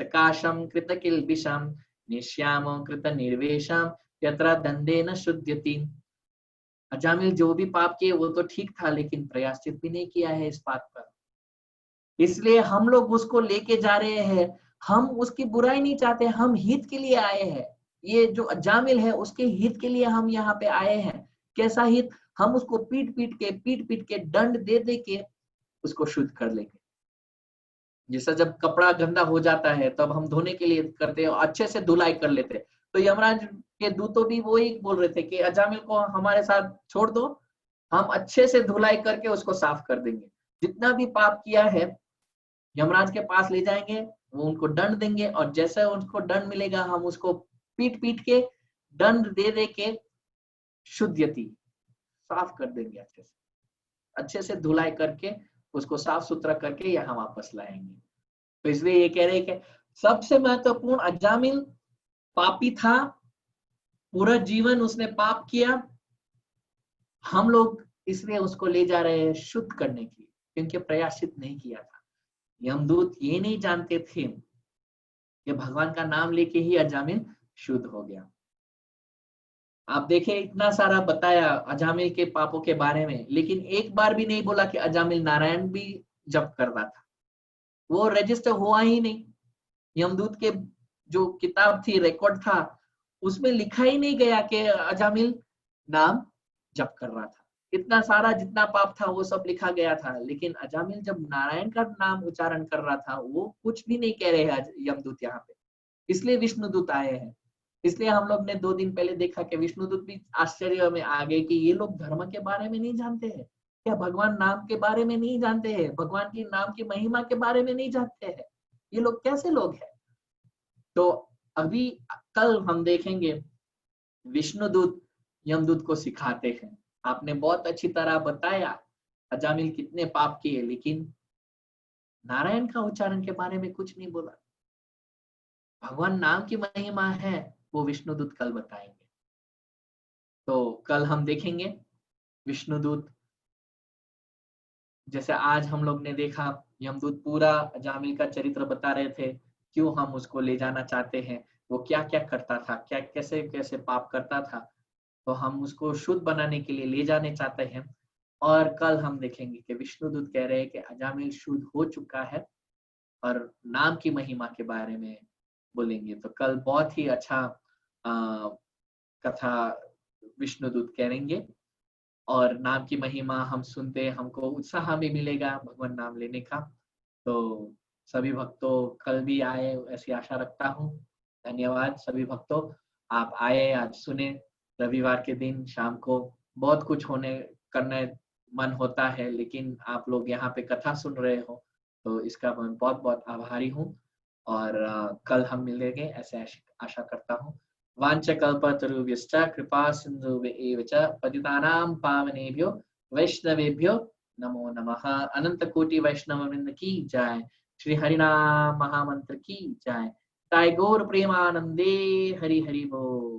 सकाशम कृत किल्बिषम निश्याम कृत निर्वेशम यत्र दंडेन शुद्ध्यति। अजामिल जो भी पाप किए वो तो ठीक था, लेकिन प्रयाश्चित भी नहीं किया है इस बात पर। इसलिए हम लोग उसको लेके जा रहे हैं। हम उसकी बुराई नहीं चाहते, हम हित के लिए आए हैं। ये जो अजामिल है उसके हित के लिए हम यहाँ पे आए हैं। कैसा हित? हम उसको पीट पीट के दंड दे दे के उसको शुद्ध कर लेंगे। जैसा जब कपड़ा गंदा हो जाता है तब हम धोने के लिए करते हैं, अच्छे से धुलाई कर लेते हैं। तो यमराज के दूतों भी वही बोल रहे थे कि अजामिल को हमारे साथ छोड़ दो, हम अच्छे से धुलाई करके उसको साफ कर देंगे। जितना भी पाप किया है यमराज के पास ले जाएंगे, वो उनको दंड देंगे, और जैसे उनको दंड मिलेगा हम उसको पीट पीट के दंड दे दे के शुद्धयति, साफ कर देंगे। अच्छे से धुलाई करके उसको साफ सुथरा करके यहाँ वापस लाएंगे। तो इसलिए ये कह रहे हैं कि सबसे महत्वपूर्ण, अजामिल पापी था, पूरा जीवन उसने पाप किया। हम लोग इसलिए उसको ले जा रहे हैं शुद्ध करने के लिए, क्योंकि प्रयासित नहीं किया था। यमदूत ये नहीं जानते थे कि भगवान का नाम लेके ही अजामिल शुद्ध हो गया। आप देखें इतना सारा बताया अजामिल के पापों के बारे में, लेकिन एक बार भी नहीं बोला कि अजामिल नारायण भी जप कर रहा था। वो रजिस्टर हुआ ही नहीं। यमदूत के जो किताब थी, रिकॉर्ड था, उसमें लिखा ही नहीं गया कि अजामिल नाम जप कर रहा था। इतना सारा जितना पाप था वो सब लिखा गया था, लेकिन अजामिल जब नारायण का नाम उच्चारण कर रहा था वो कुछ भी नहीं कह रहे हैं यमदूत यहाँ पे। इसलिए विष्णुदूत आए हैं। इसलिए हम लोग ने 2 दिन पहले देखा कि विष्णुदूत भी आश्चर्य में आ गए कि ये लोग धर्म के बारे में नहीं जानते हैं क्या, भगवान नाम के बारे में नहीं जानते हैं, भगवान की नाम की महिमा के बारे में नहीं जानते हैं, ये लोग कैसे लोग हैं। तो अभी कल हम देखेंगे विष्णुदूत यमदूत को सिखाते हैं। आपने बहुत अच्छी तरह बताया अजामिल कितने पाप किए, लेकिन नारायण का उच्चारण के बारे में कुछ नहीं बोला। भगवान नाम की महिमा है, वो विष्णुदूत कल बताएंगे। तो कल हम देखेंगे विष्णुदूत, जैसे आज हम लोग ने देखा यमदूत पूरा अजामिल का चरित्र बता रहे थे, क्यों हम उसको ले जाना चाहते हैं, वो क्या-क्या करता था, क्या कैसे-कैसे पाप करता था, तो हम उसको शुद्ध बनाने के लिए ले जाने चाहते हैं। और कल हम देखेंगे कि विष्णुदूत कह रहे हैं कि अजामिल शुद्ध हो चुका है और नाम की महिमा के बारे में बोलेंगे। तो कल बहुत ही अच्छा कथा विष्णुदूत करेंगे और नाम की महिमा हम सुनते हमको उत्साह भी मिलेगा भगवान नाम लेने का। तो सभी भक्तों कल भी आए ऐसी आशा रखता हूँ। धन्यवाद सभी भक्तों, आप आए आज सुने। रविवार के दिन शाम को बहुत कुछ होने करने मन होता है, लेकिन आप लोग यहाँ पे कथा सुन रहे हो, तो इसका मैं बहुत-बहुत आभारी हूँ। और कल हम मिलेंगे ऐसे आशा करता हूँ। वाञ्छकल्पतरुभ्यश्च कृपा सिन्धुभ्य एव च पतितानां पावनेभ्यो वैष्णवेभ्यो नमो नमः। अनंत कोटि वैष्णव वृंद की जय। श्री हरिनाम महामंत्र की जय। टाइगोर प्रेमानंदे हरि हरि बोल।